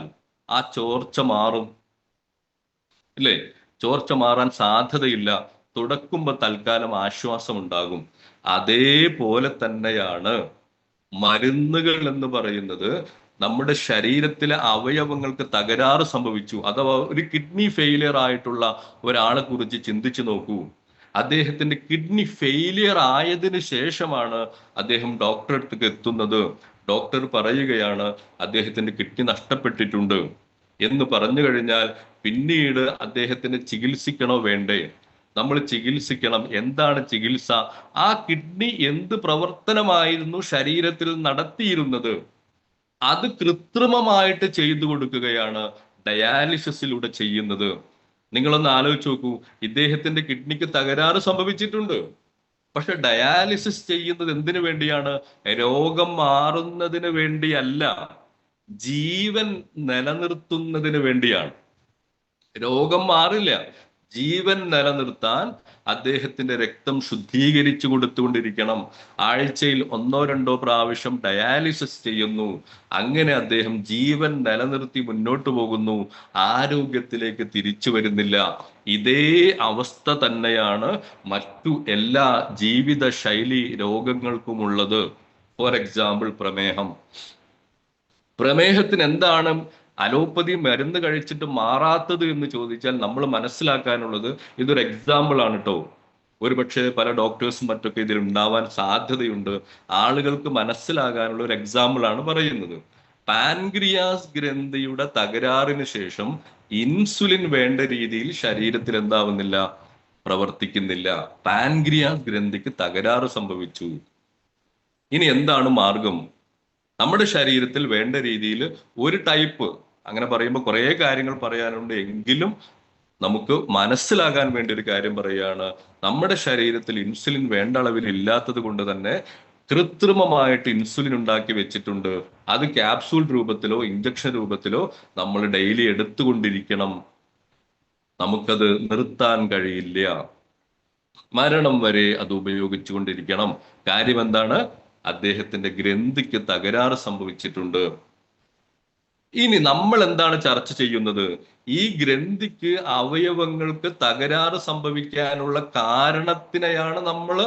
Speaker 1: ആ ചോർച്ച മാറും? ഇല്ലേ? ചോർച്ച മാറാൻ സാധ്യതയില്ല. തുടക്കുമ്പോ തൽക്കാലം ആശ്വാസം ഉണ്ടാകും. അതേപോലെ തന്നെയാണ് മരുന്നുകൾ എന്ന് പറയുന്നത്. നമ്മുടെ ശരീരത്തിലെ അവയവങ്ങൾക്ക് തകരാറ് സംഭവിച്ചു, അഥവാ ഒരു കിഡ്നി ഫെയിലിയർ ആയിട്ടുള്ള ഒരാളെ കുറിച്ച് ചിന്തിച്ചു നോക്കൂ. അദ്ദേഹത്തിന്റെ കിഡ്നി ഫെയിലിയർ ആയതിനു ശേഷമാണ് അദ്ദേഹം ഡോക്ടറെ അടുത്തേക്ക് എത്തുന്നത്. ഡോക്ടർ പറയുകയാണ് അദ്ദേഹത്തിന്റെ കിഡ്നി നഷ്ടപ്പെട്ടിട്ടുണ്ട് എന്ന് പറഞ്ഞു കഴിഞ്ഞാൽ പിന്നീട് അദ്ദേഹത്തിന് ചികിത്സിക്കണോ വേണ്ടേ? നമ്മൾ ചികിത്സിക്കണം. എന്താണ് ചികിത്സ? ആ കിഡ്നി എന്ത് പ്രവർത്തനമായിരുന്നു ശരീരത്തിൽ നടത്തിയിരുന്നത്, അത് കൃത്രിമമായിട്ട് ചെയ്തു കൊടുക്കുകയാണ് ഡയാലിസിസിലൂടെ ചെയ്യുന്നത്. നിങ്ങളൊന്ന് ആലോചിച്ച് നോക്കൂ. ഇദ്ദേഹത്തിന്റെ കിഡ്നിക്ക് തകരാറ് സംഭവിച്ചിട്ടുണ്ട്, പക്ഷെ ഡയാലിസിസ് ചെയ്യുന്നത് എന്തിനു വേണ്ടിയാണ്? രോഗം മാറുന്നതിന് വേണ്ടിയല്ല, ജീവൻ നിലനിർത്തുന്നതിന് വേണ്ടിയാണ്. രോഗം മാറില്ല, ജീവൻ നിലനിർത്താൻ അദ്ദേഹത്തിന്റെ രക്തം ശുദ്ധീകരിച്ചു കൊടുത്തുകൊണ്ടിരിക്കണം. ആഴ്ചയിൽ 1-2 പ്രാവശ്യം ഡയാലിസിസ് ചെയ്യുന്നു. അങ്ങനെ അദ്ദേഹം ജീവൻ നിലനിർത്തി മുന്നോട്ട് പോകുന്നു, ആരോഗ്യത്തിലേക്ക് തിരിച്ചു വരുന്നില്ല. ഇതേ അവസ്ഥ തന്നെയാണ് മറ്റു എല്ലാ ജീവിത ശൈലി രോഗങ്ങൾക്കുമുള്ളത്. ഫോർ എക്സാമ്പിൾ, പ്രമേഹത്തിന് എന്താണ് അലോപ്പതി മരുന്ന് കഴിച്ചിട്ട് മാറാത്തത് എന്ന് ചോദിച്ചാൽ നമ്മൾ മനസ്സിലാക്കാനുള്ളത്, ഇതൊരു എക്സാമ്പിൾ ആണ് കേട്ടോ. ഒരുപക്ഷെ പല ഡോക്ടേഴ്സും മറ്റൊക്കെ ഇതിൽ ഉണ്ടാവാൻ സാധ്യതയുണ്ട്. ആളുകൾക്ക് മനസ്സിലാകാനുള്ള ഒരു എക്സാമ്പിൾ ആണ് പറയുന്നത്. പാൻക്രിയാസ് ഗ്രന്ഥിയുടെ തകരാറിന് ശേഷം ഇൻസുലിൻ വേണ്ട രീതിയിൽ ശരീരത്തിൽ എന്താവുന്നില്ല, പ്രവർത്തിക്കുന്നില്ല. പാൻക്രിയാസ് ഗ്രന്ഥിക്ക് തകരാറ് സംഭവിച്ചു. ഇനി എന്താണ് മാർഗം? നമ്മുടെ ശരീരത്തിൽ വേണ്ട രീതിയിൽ ഒരു ടൈപ്പ്, അങ്ങനെ പറയുമ്പോൾ കുറേ കാര്യങ്ങൾ പറയാനുണ്ട്, എങ്കിലും നമുക്ക് മനസ്സിലാകാൻ വേണ്ടി ഒരു കാര്യം പറയുകയാണ്. നമ്മുടെ ശരീരത്തിൽ ഇൻസുലിൻ വേണ്ട അളവിൽ ഇല്ലാത്തത് കൊണ്ട് തന്നെ കൃത്രിമമായിട്ട് ഇൻസുലിൻ ഉണ്ടാക്കി വെച്ചിട്ടുണ്ട്. അത് ക്യാപ്സൂൾ രൂപത്തിലോ ഇഞ്ചക്ഷൻ രൂപത്തിലോ നമ്മൾ ഡെയിലി എടുത്തുകൊണ്ടിരിക്കണം. നമുക്കത് നിർത്താൻ കഴിയില്ല. മരണം വരെ അത് ഉപയോഗിച്ചുകൊണ്ടിരിക്കണം. കാര്യം എന്താണ്? അദ്ദേഹത്തിന്റെ ഗ്രന്ഥിക്ക് തകരാറ് സംഭവിച്ചിട്ടുണ്ട്. ഇനി നമ്മൾ എന്താണ് ചർച്ച ചെയ്യുന്നത്? ഈ ഗ്രന്ഥിക്ക് അവയവങ്ങൾക്ക് തകരാറ് സംഭവിക്കാനുള്ള കാരണത്തിനെയാണ് നമ്മൾ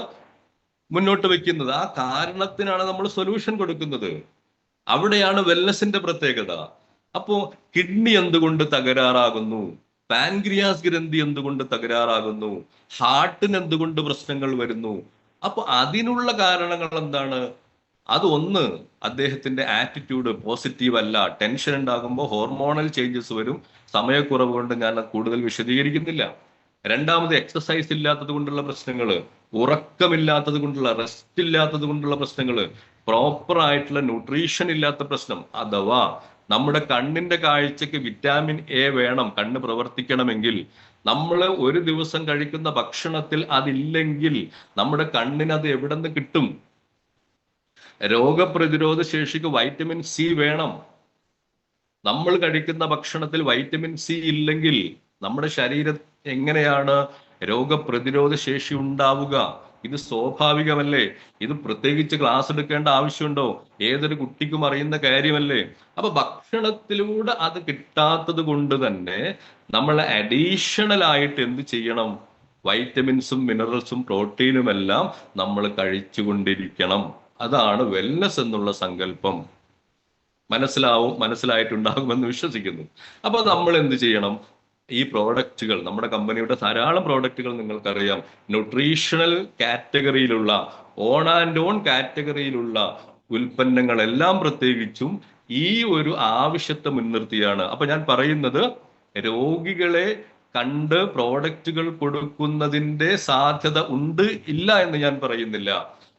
Speaker 1: മുന്നോട്ട് വെക്കുന്നത്. ആ കാരണത്തിനാണ് നമ്മൾ സൊല്യൂഷൻ കൊടുക്കുന്നത്. അവിടെയാണ് വെൽനസിന്റെ പ്രത്യേകത. അപ്പോ കിഡ്നി എന്തുകൊണ്ട് തകരാറാകുന്നു? പാൻക്രിയാസ് ഗ്രന്ഥി എന്തുകൊണ്ട് തകരാറാകുന്നു? ഹാർട്ടിന് എന്തുകൊണ്ട് പ്രശ്നങ്ങൾ വരുന്നു? അപ്പൊ അതിനുള്ള കാരണങ്ങൾ എന്താണ്? അത് ഒന്ന്, അദ്ദേഹത്തിന്റെ ആറ്റിറ്റ്യൂഡ് പോസിറ്റീവ് അല്ല. ടെൻഷൻ ഉണ്ടാകുമ്പോൾ ഹോർമോണൽ ചേഞ്ചസ് വരും. സമയക്കുറവ് കൊണ്ട് ഞാൻ കൂടുതൽ വിശദീകരിക്കുന്നില്ല. രണ്ടാമത്, എക്സസൈസ് ഇല്ലാത്തത് കൊണ്ടുള്ള പ്രശ്നങ്ങള്, ഉറക്കമില്ലാത്തത് കൊണ്ടുള്ള, റെസ്റ്റ് ഇല്ലാത്തത് കൊണ്ടുള്ള പ്രശ്നങ്ങള്, പ്രോപ്പർ ആയിട്ടുള്ള ന്യൂട്രീഷൻ ഇല്ലാത്ത പ്രശ്നം. അഥവാ നമ്മുടെ കണ്ണിന്റെ കാഴ്ചക്ക് വിറ്റാമിൻ എ വേണം കണ്ണ് പ്രവർത്തിക്കണമെങ്കിൽ. നമ്മൾ ഒരു ദിവസം കഴിക്കുന്ന ഭക്ഷണത്തിൽ അതില്ലെങ്കിൽ നമ്മുടെ കണ്ണിന് അത് എവിടെ നിന്ന് കിട്ടും? രോഗപ്രതിരോധ ശേഷിക്ക് വൈറ്റമിൻ സി വേണം. നമ്മൾ കഴിക്കുന്ന ഭക്ഷണത്തിൽ വൈറ്റമിൻ സി ഇല്ലെങ്കിൽ നമ്മുടെ ശരീരം എങ്ങനെയാണ് രോഗപ്രതിരോധ ശേഷി ഉണ്ടാവുക? ഇത് സ്വാഭാവികമല്ലേ? ഇത് പ്രത്യേകിച്ച് ക്ലാസ് എടുക്കേണ്ട ആവശ്യമുണ്ടോ? ഏതൊരു കുട്ടിക്കും അറിയുന്ന കാര്യമല്ലേ? അപ്പൊ ഭക്ഷണത്തിലൂടെ അത് കിട്ടാത്തത് കൊണ്ട് തന്നെ നമ്മൾ അഡീഷണൽ ആയിട്ട് എന്ത് ചെയ്യണം? വൈറ്റമിൻസും മിനറൽസും പ്രോട്ടീനും എല്ലാം നമ്മൾ കഴിച്ചുകൊണ്ടിരിക്കണം. അതാണ് വെൽനസ് എന്നുള്ള സങ്കല്പം. മനസ്സിലായിട്ടുണ്ടാകുമെന്ന് വിശ്വസിക്കുന്നു. അപ്പൊ നമ്മൾ എന്ത് ചെയ്യണം? ഈ പ്രോഡക്റ്റുകൾ, നമ്മുടെ കമ്പനിയുടെ ധാരാളം പ്രോഡക്റ്റുകൾ നിങ്ങൾക്കറിയാം, ന്യൂട്രീഷണൽ കാറ്റഗറിയിലുള്ള ഓൺ ആൻഡ് ഓൺ കാറ്റഗറിയിലുള്ള ഉൽപ്പന്നങ്ങളെല്ലാം പ്രത്യേകിച്ചും ഈ ഒരു ആവശ്യത്തെ മുൻനിർത്തിയാണ്. അപ്പൊ ഞാൻ പറയുന്നത്, രോഗികളെ കണ്ട് പ്രോഡക്റ്റുകൾ കൊടുക്കുന്നതിന്റെ സാധ്യത ഉണ്ട്, ഇല്ല എന്ന് ഞാൻ പറയുന്നില്ല.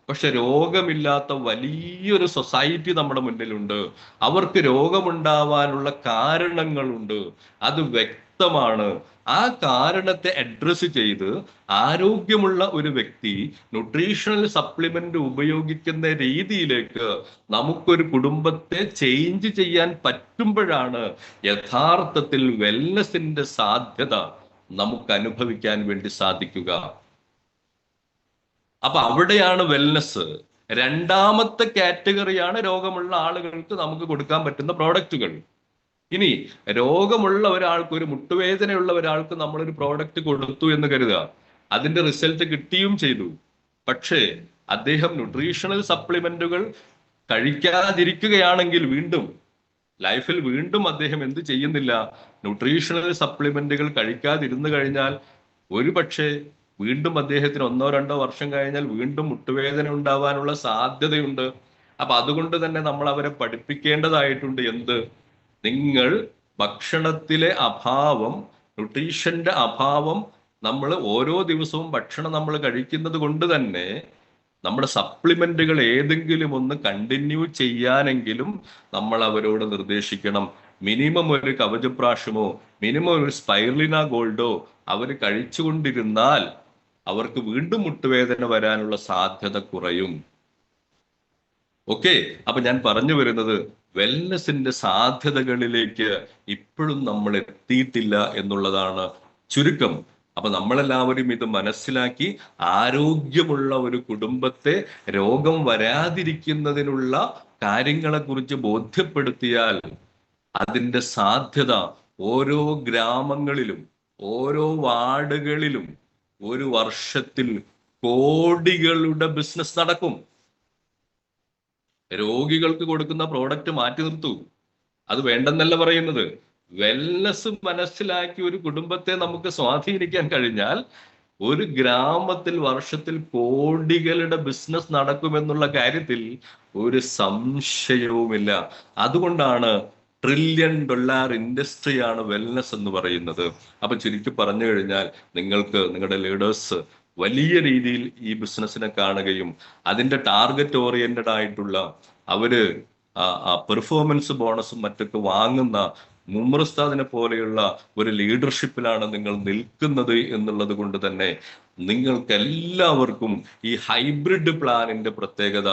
Speaker 1: പക്ഷെ രോഗമില്ലാത്ത വലിയൊരു സൊസൈറ്റി നമ്മുടെ മുന്നിലുണ്ട്. അവർക്ക് രോഗമുണ്ടാവാനുള്ള കാരണങ്ങളുണ്ട്, അത് വ്യക്തമാണ്. ആ കാരണത്തെ അഡ്രസ് ചെയ്ത് ആരോഗ്യമുള്ള ഒരു വ്യക്തി ന്യൂട്രീഷണൽ സപ്ലിമെന്റ് ഉപയോഗിക്കുന്ന രീതിയിലേക്ക് നമുക്കൊരു കുടുംബത്തെ ചേഞ്ച് ചെയ്യാൻ പറ്റുമ്പോഴാണ് യഥാർത്ഥത്തിൽ വെൽനസിന്റെ സാധ്യത നമുക്ക് അനുഭവിക്കാൻ വേണ്ടി സാധിക്കുക. അപ്പൊ അവിടെയാണ് വെൽനസ്. രണ്ടാമത്തെ കാറ്റഗറിയാണ് രോഗമുള്ള ആളുകൾക്ക് നമുക്ക് കൊടുക്കാൻ പറ്റുന്ന പ്രോഡക്റ്റുകൾ. ഇനി രോഗമുള്ള ഒരാൾക്ക്, ഒരു മുട്ടുവേദനയുള്ള ഒരാൾക്ക് നമ്മളൊരു പ്രോഡക്റ്റ് കൊടുത്തു എന്ന് കരുതുക, അതിന്റെ റിസൾട്ട് കിട്ടിയും ചെയ്തു. പക്ഷേ അദ്ദേഹം ന്യൂട്രീഷണൽ സപ്ലിമെന്റുകൾ കഴിക്കാതിരിക്കുകയാണെങ്കിൽ വീണ്ടും ലൈഫിൽ വീണ്ടും അദ്ദേഹം എന്ത് ചെയ്യുന്നില്ല, ന്യൂട്രീഷണൽ സപ്ലിമെന്റുകൾ കഴിക്കാതിരുന്നു കഴിഞ്ഞാൽ ഒരു പക്ഷേ വീണ്ടും അദ്ദേഹത്തിന് 1-2 വർഷം കഴിഞ്ഞാൽ വീണ്ടും മുട്ടുവേദന ഉണ്ടാവാനുള്ള സാധ്യതയുണ്ട്. അപ്പൊ അതുകൊണ്ട് തന്നെ നമ്മൾ അവരെ പഠിപ്പിക്കേണ്ടതായിട്ടുണ്ട്. എന്ത്? നിങ്ങൾ ഭക്ഷണത്തിലെ അഭാവം, ന്യൂട്രീഷന്റെ അഭാവം, നമ്മൾ ഓരോ ദിവസവും ഭക്ഷണം നമ്മൾ കഴിക്കുന്നത് കൊണ്ട് തന്നെ നമ്മുടെ സപ്ലിമെന്റുകൾ ഏതെങ്കിലും ഒന്ന് കണ്ടിന്യൂ ചെയ്യാനെങ്കിലും നമ്മൾ അവരോട് നിർദ്ദേശിക്കണം. മിനിമം ഒരു കവചപ്രാശമോ മിനിമം ഒരു സ്പൈർലിന ഗോൾഡോ അവർ കഴിച്ചുകൊണ്ടിരുന്നാൽ അവർക്ക് വീണ്ടും മുട്ടുവേദന വരാനുള്ള സാധ്യത കുറയും. ഓക്കെ, അപ്പൊ ഞാൻ പറഞ്ഞു വരുന്നത്, വെൽനസിന്റെ സാധ്യതകളിലേക്ക് ഇപ്പോഴും നമ്മൾ എത്തിയിട്ടില്ല എന്നുള്ളതാണ് ചുരുക്കം. അപ്പൊ നമ്മളെല്ലാവരും ഇത് മനസ്സിലാക്കി ആരോഗ്യമുള്ള ഒരു കുടുംബത്തെ രോഗം വരാതിരിക്കുന്നതിനുള്ള കാര്യങ്ങളെ കുറിച്ച് ബോധ്യപ്പെടുത്തിയാൽ അതിന്റെ സാധ്യത ഓരോ ഗ്രാമങ്ങളിലും ഓരോ വാർഡുകളിലും ഒരു വർഷത്തിൽ കോടികളുടെ ബിസിനസ് നടക്കും. രോഗികൾക്ക് കൊടുക്കുന്ന പ്രോഡക്റ്റ് മാറ്റി നിർത്തൂ, അത് വേണ്ടെന്നല്ല പറയുന്നത്. വെൽനസ് മനസ്സിലാക്കി ഒരു കുടുംബത്തെ നമുക്ക് സ്വാധീനിക്കാൻ കഴിഞ്ഞാൽ ഒരു ഗ്രാമത്തിൽ വർഷത്തിൽ കോടികളുടെ ബിസിനസ് നടക്കുമെന്നുള്ള കാര്യത്തിൽ ഒരു സംശയവുമില്ല. അതുകൊണ്ടാണ് $1 ട്രില്യൺ ഇൻഡസ്ട്രിയാണ് വെൽനസ് എന്ന് പറയുന്നത്. അപ്പൊ ചുരുക്കി പറഞ്ഞു കഴിഞ്ഞാൽ, നിങ്ങൾക്ക് നിങ്ങളുടെ ലീഡേഴ്സ് വലിയ രീതിയിൽ ഈ ബിസിനസ്സിനെ കാണുകയും അതിന്റെ ടാർഗറ്റ് ഓറിയന്റഡ് ആയിട്ടുള്ള, അവര് പെർഫോമൻസ് ബോണസും മറ്റൊക്കെ വാങ്ങുന്ന മുമ്രസ്താദിനെ പോലെയുള്ള ഒരു ലീഡർഷിപ്പിലാണ് നിങ്ങൾ നിൽക്കുന്നത് എന്നുള്ളത് കൊണ്ട് തന്നെ നിങ്ങൾക്ക് എല്ലാവർക്കും ഈ ഹൈബ്രിഡ് പ്ലാനിന്റെ പ്രത്യേകത,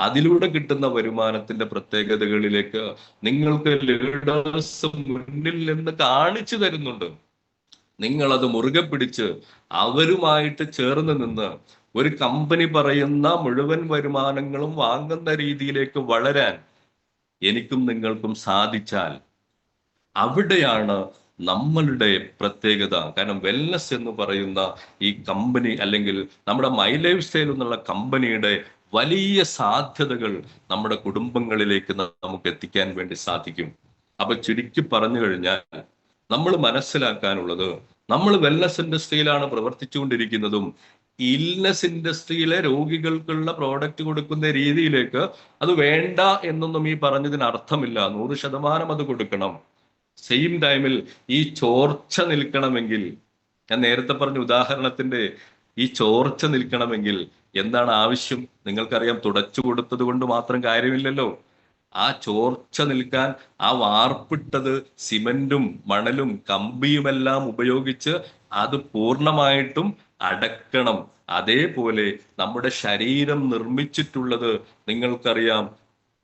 Speaker 1: അതിലൂടെ കിട്ടുന്ന വരുമാനത്തിന്റെ പ്രത്യേകതകളിലേക്ക് നിങ്ങൾക്ക് ലീഡേഴ്സ് മുന്നിൽ നിന്ന് കാണിച്ചു തരുന്നുണ്ട്. നിങ്ങളത് മുറുകെ പിടിച്ച് അവരുമായിട്ട് ചേർന്ന് നിന്ന് ഒരു കമ്പനി പറയുന്ന മുഴുവൻ വരുമാനങ്ങളും വാങ്ങുന്ന രീതിയിലേക്ക് വളരാൻ എനിക്കും നിങ്ങൾക്കും സാധിച്ചാൽ അവിടെയാണ് നമ്മളുടെ പ്രത്യേകത. കാരണം വെൽനസ് എന്ന് പറയുന്ന ഈ കമ്പനി, അല്ലെങ്കിൽ നമ്മുടെ മൈ ലൈഫ് സ്റ്റൈൽ എന്നുള്ള കമ്പനിയുടെ വലിയ സാധ്യതകൾ നമ്മുടെ കുടുംബങ്ങളിലേക്ക് നമുക്ക് എത്തിക്കാൻ വേണ്ടി സാധിക്കും. അപ്പൊ ചുരുക്കി പറഞ്ഞു കഴിഞ്ഞാൽ, നമ്മൾ മനസ്സിലാക്കാനുള്ളത്, നമ്മൾ വെൽനസ് ഇൻഡസ്ട്രിയിലാണ് പ്രവർത്തിച്ചുകൊണ്ടിരിക്കുന്നതും ഇൽനെസ് ഇൻഡസ്ട്രിയിലെ രോഗികൾക്കുള്ള പ്രോഡക്റ്റ് കൊടുക്കുന്ന രീതിയിലേക്ക് അത് വേണ്ട എന്നൊന്നും ഈ പറഞ്ഞതിന് അർത്ഥമില്ല. 100% അത് കൊടുക്കണം. സെയിം ടൈമിൽ ഈ ചോർച്ച നിൽക്കണമെങ്കിൽ, ഞാൻ നേരത്തെ പറഞ്ഞ ഉദാഹരണത്തിന്റെ ഈ ചോർച്ച നിൽക്കണമെങ്കിൽ എന്താണ് ആവശ്യം? നിങ്ങൾക്കറിയാം, തുടച്ചു കൊടുത്തത് കൊണ്ട് മാത്രം കാര്യമില്ലല്ലോ. ആ ചോർച്ച നിൽക്കാൻ ആ വാർപ്പിട്ടത് സിമന്റും മണലും കമ്പിയുമെല്ലാം ഉപയോഗിച്ച് അത് പൂർണ്ണമായിട്ടും അടക്കണം. അതേപോലെ നമ്മുടെ ശരീരം നിർമ്മിച്ചിട്ടുള്ളത് നിങ്ങൾക്കറിയാം,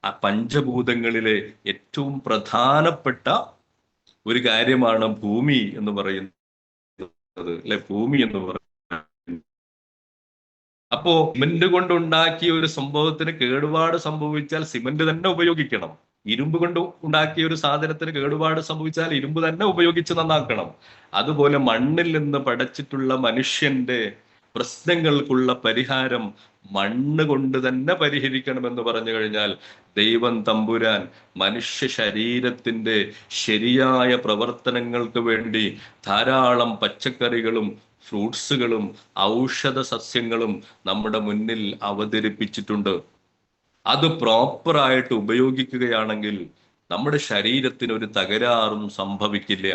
Speaker 1: ആ പഞ്ചഭൂതങ്ങളിലെ ഏറ്റവും പ്രധാനപ്പെട്ട ഒരു കാര്യമാണ് ഭൂമി എന്ന് പറയുന്നത്, അല്ലെ? ഭൂമി എന്ന് പറയുന്നത്. അപ്പോ സിമന്റ് കൊണ്ട് ഉണ്ടാക്കിയ ഒരു സംഭവത്തിന് കേടുപാട് സംഭവിച്ചാൽ സിമന്റ് തന്നെ ഉപയോഗിക്കണം. ഇരുമ്പ് കൊണ്ട് ഉണ്ടാക്കിയ ഒരു സാധനത്തിന് കേടുപാട് സംഭവിച്ചാൽ ഇരുമ്പ് തന്നെ ഉപയോഗിച്ച് നന്നാക്കണം. അതുപോലെ മണ്ണിൽ നിന്ന് പടച്ചിട്ടുള്ള മനുഷ്യന്റെ പ്രശ്നങ്ങൾക്കുള്ള പരിഹാരം മണ്ണ് കൊണ്ട് തന്നെ പരിഹരിക്കണമെന്ന് പറഞ്ഞു കഴിഞ്ഞാൽ ദൈവം തമ്പുരാൻ മനുഷ്യ ശരീരത്തിന്റെ ശരിയായ പ്രവർത്തനങ്ങൾക്ക് വേണ്ടി ധാരാളം പച്ചക്കറികളും ഫ്രൂട്ട്സുകളും ഔഷധ സസ്യങ്ങളും നമ്മുടെ മുന്നിൽ അവതരിപ്പിച്ചിട്ടുണ്ട്. അത് പ്രോപ്പറായിട്ട് ഉപയോഗിക്കുകയാണെങ്കിൽ നമ്മുടെ ശരീരത്തിന് ഒരു തകരാറും സംഭവിക്കില്ല.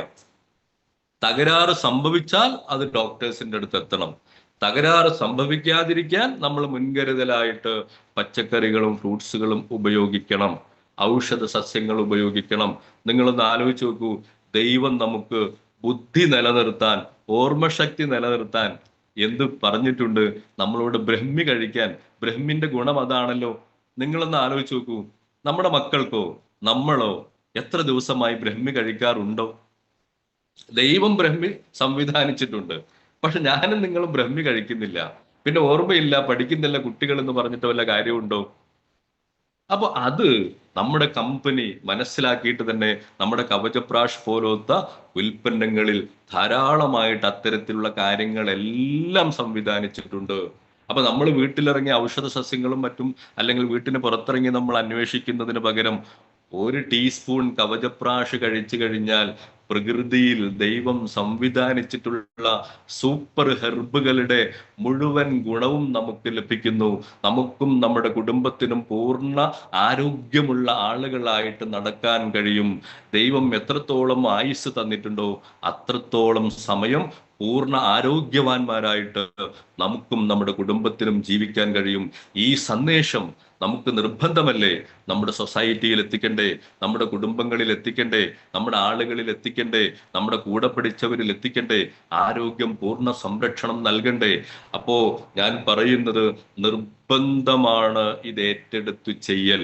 Speaker 1: തകരാറ് സംഭവിച്ചാൽ അത് ഡോക്ടേഴ്സിന്റെ അടുത്ത് എത്തണം. തകരാറ് സംഭവിക്കാതിരിക്കാൻ നമ്മൾ മുൻകരുതലായിട്ട് പച്ചക്കറികളും ഫ്രൂട്ട്സുകളും ഉപയോഗിക്കണം, ഔഷധ സസ്യങ്ങൾ ഉപയോഗിക്കണം. നിങ്ങളൊന്ന് ആലോചിച്ച് നോക്കൂ, ദൈവം നമുക്ക് ബുദ്ധി നിലനിർത്താൻ, ഓർമ്മശക്തി നിലനിർത്താൻ എന്ത് പറഞ്ഞിട്ടുണ്ട്? നമ്മളോട് ബ്രഹ്മി കഴിക്കാൻ. ബ്രഹ്മിന്റെ ഗുണം അതാണല്ലോ. നിങ്ങളൊന്ന് ആലോചിച്ച് നോക്കൂ, നമ്മുടെ മക്കൾക്കോ നമ്മളോ എത്ര ദിവസമായി ബ്രഹ്മി കഴിക്കാറുണ്ടോ? ദൈവം ബ്രഹ്മി സംവിധാനിച്ചിട്ടുണ്ട്, പക്ഷെ ഞാനും നിങ്ങളും ബ്രഹ്മി കഴിക്കുന്നില്ല. പിന്നെ ഓർമ്മയില്ല, പഠിക്കുന്നില്ല കുട്ടികൾ എന്ന് പറഞ്ഞിട്ട് വല്ല കാര്യമുണ്ടോ? അപ്പൊ അത് നമ്മുടെ കമ്പനി മനസ്സിലാക്കിയിട്ട് തന്നെ നമ്മുടെ കവചപ്രാഷ് പോലത്തെ ഉൽപ്പന്നങ്ങളിൽ ധാരാളമായിട്ട് അത്തരത്തിലുള്ള കാര്യങ്ങളെല്ലാം സംവിധാനിച്ചിട്ടുണ്ട്. അപ്പൊ നമ്മൾ വീട്ടിലിറങ്ങി ഔഷധ സസ്യങ്ങളും മറ്റും, അല്ലെങ്കിൽ വീട്ടിന് പുറത്തിറങ്ങി നമ്മൾ അന്വേഷിക്കുന്നതിന് പകരം ഒരു ടീസ്പൂൺ കവചപ്രാഷ് കഴിച്ചു കഴിഞ്ഞാൽ പ്രകൃതിയിൽ ദൈവം സംവിധാനിച്ചിട്ടുള്ള സൂപ്പർ ഹെർബുകളുടെ മുഴുവൻ ഗുണവും നമുക്ക് ലഭിക്കുന്നു. നമുക്കും നമ്മുടെ കുടുംബത്തിനും പൂർണ്ണ ആരോഗ്യമുള്ള ആളുകളായിട്ട് നടക്കാൻ കഴിയും. ദൈവം എത്രത്തോളം ആയുസ് തന്നിട്ടുണ്ടോ അത്രത്തോളം സമയം പൂർണ്ണ ആരോഗ്യവാന്മാരായിട്ട് നമുക്കും നമ്മുടെ കുടുംബത്തിനും ജീവിക്കാൻ കഴിയും. ഈ സന്ദേശം നമുക്ക് നിർബന്ധമല്ലേ? നമ്മുടെ സൊസൈറ്റിയിൽ എത്തിക്കണ്ടേ, നമ്മുടെ കുടുംബങ്ങളിൽ എത്തിക്കണ്ടേ, നമ്മുടെ ആളുകളിൽ എത്തിക്കണ്ടേ, നമ്മുടെ കൂടെ പഠിച്ചവരിൽ എത്തിക്കണ്ടേ, ആരോഗ്യം പൂർണ്ണ സംരക്ഷണം നൽകണ്ടേ? അപ്പോ ഞാൻ പറയുന്നത്, നിർബന്ധമാണ് ഇത് ഏറ്റെടുത്തു ചെയ്യൽ.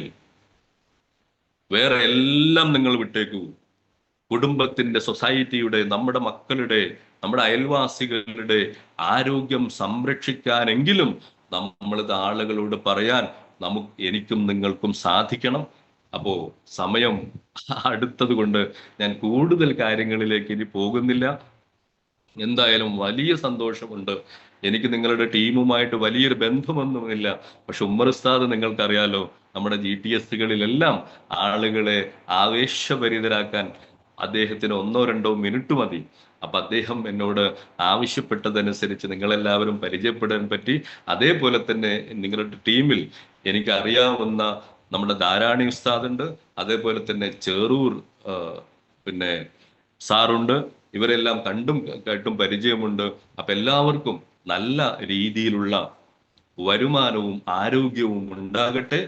Speaker 1: വേറെ എല്ലാം നിങ്ങൾ വിട്ടേക്കൂ. കുടുംബത്തിന്റെ, സൊസൈറ്റിയുടെ, നമ്മുടെ മക്കളുടെ, നമ്മുടെ അയൽവാസികളുടെ ആരോഗ്യം സംരക്ഷിക്കാനെങ്കിലും നമ്മളിത് ആളുകളോട് പറയാൻ എനിക്കും നിങ്ങൾക്കും സാധിക്കണം. അപ്പോ സമയം അടുത്തത് കൊണ്ട് ഞാൻ കൂടുതൽ കാര്യങ്ങളിലേക്ക് ഇനി പോകുന്നില്ല. എന്തായാലും വലിയ സന്തോഷമുണ്ട്. എനിക്ക് നിങ്ങളുടെ ടീമുമായിട്ട് വലിയൊരു ബന്ധമൊന്നുമില്ല, പക്ഷെ ഉമ്മർ ഉസ്താദ് നിങ്ങൾക്കറിയാലോ, നമ്മുടെ GTSകളിലെല്ലാം ആളുകളെ ആവേശഭരിതരാക്കാൻ അദ്ദേഹത്തിന് 1-2 മിനിറ്റ് മതി. അപ്പൊ അദ്ദേഹം എന്നോട് ആവശ്യപ്പെട്ടതനുസരിച്ച് നിങ്ങളെല്ലാവരും പരിചയപ്പെടാൻ പറ്റി. അതേപോലെ തന്നെ നിങ്ങളുടെ ടീമിൽ എനിക്ക് അറിയാവുന്ന നമ്മുടെ ധാരാണി ഉസ്താദ് ഉണ്ട്, അതേപോലെ തന്നെ ചേറൂർ പിന്നെ സാറുണ്ട്. ഇവരെല്ലാം കണ്ടും കേട്ടും പരിചയമുണ്ട്. അപ്പൊ എല്ലാവർക്കും നല്ല രീതിയിലുള്ള വരുമാനവും ആരോഗ്യവും ഉണ്ടാകട്ടെ.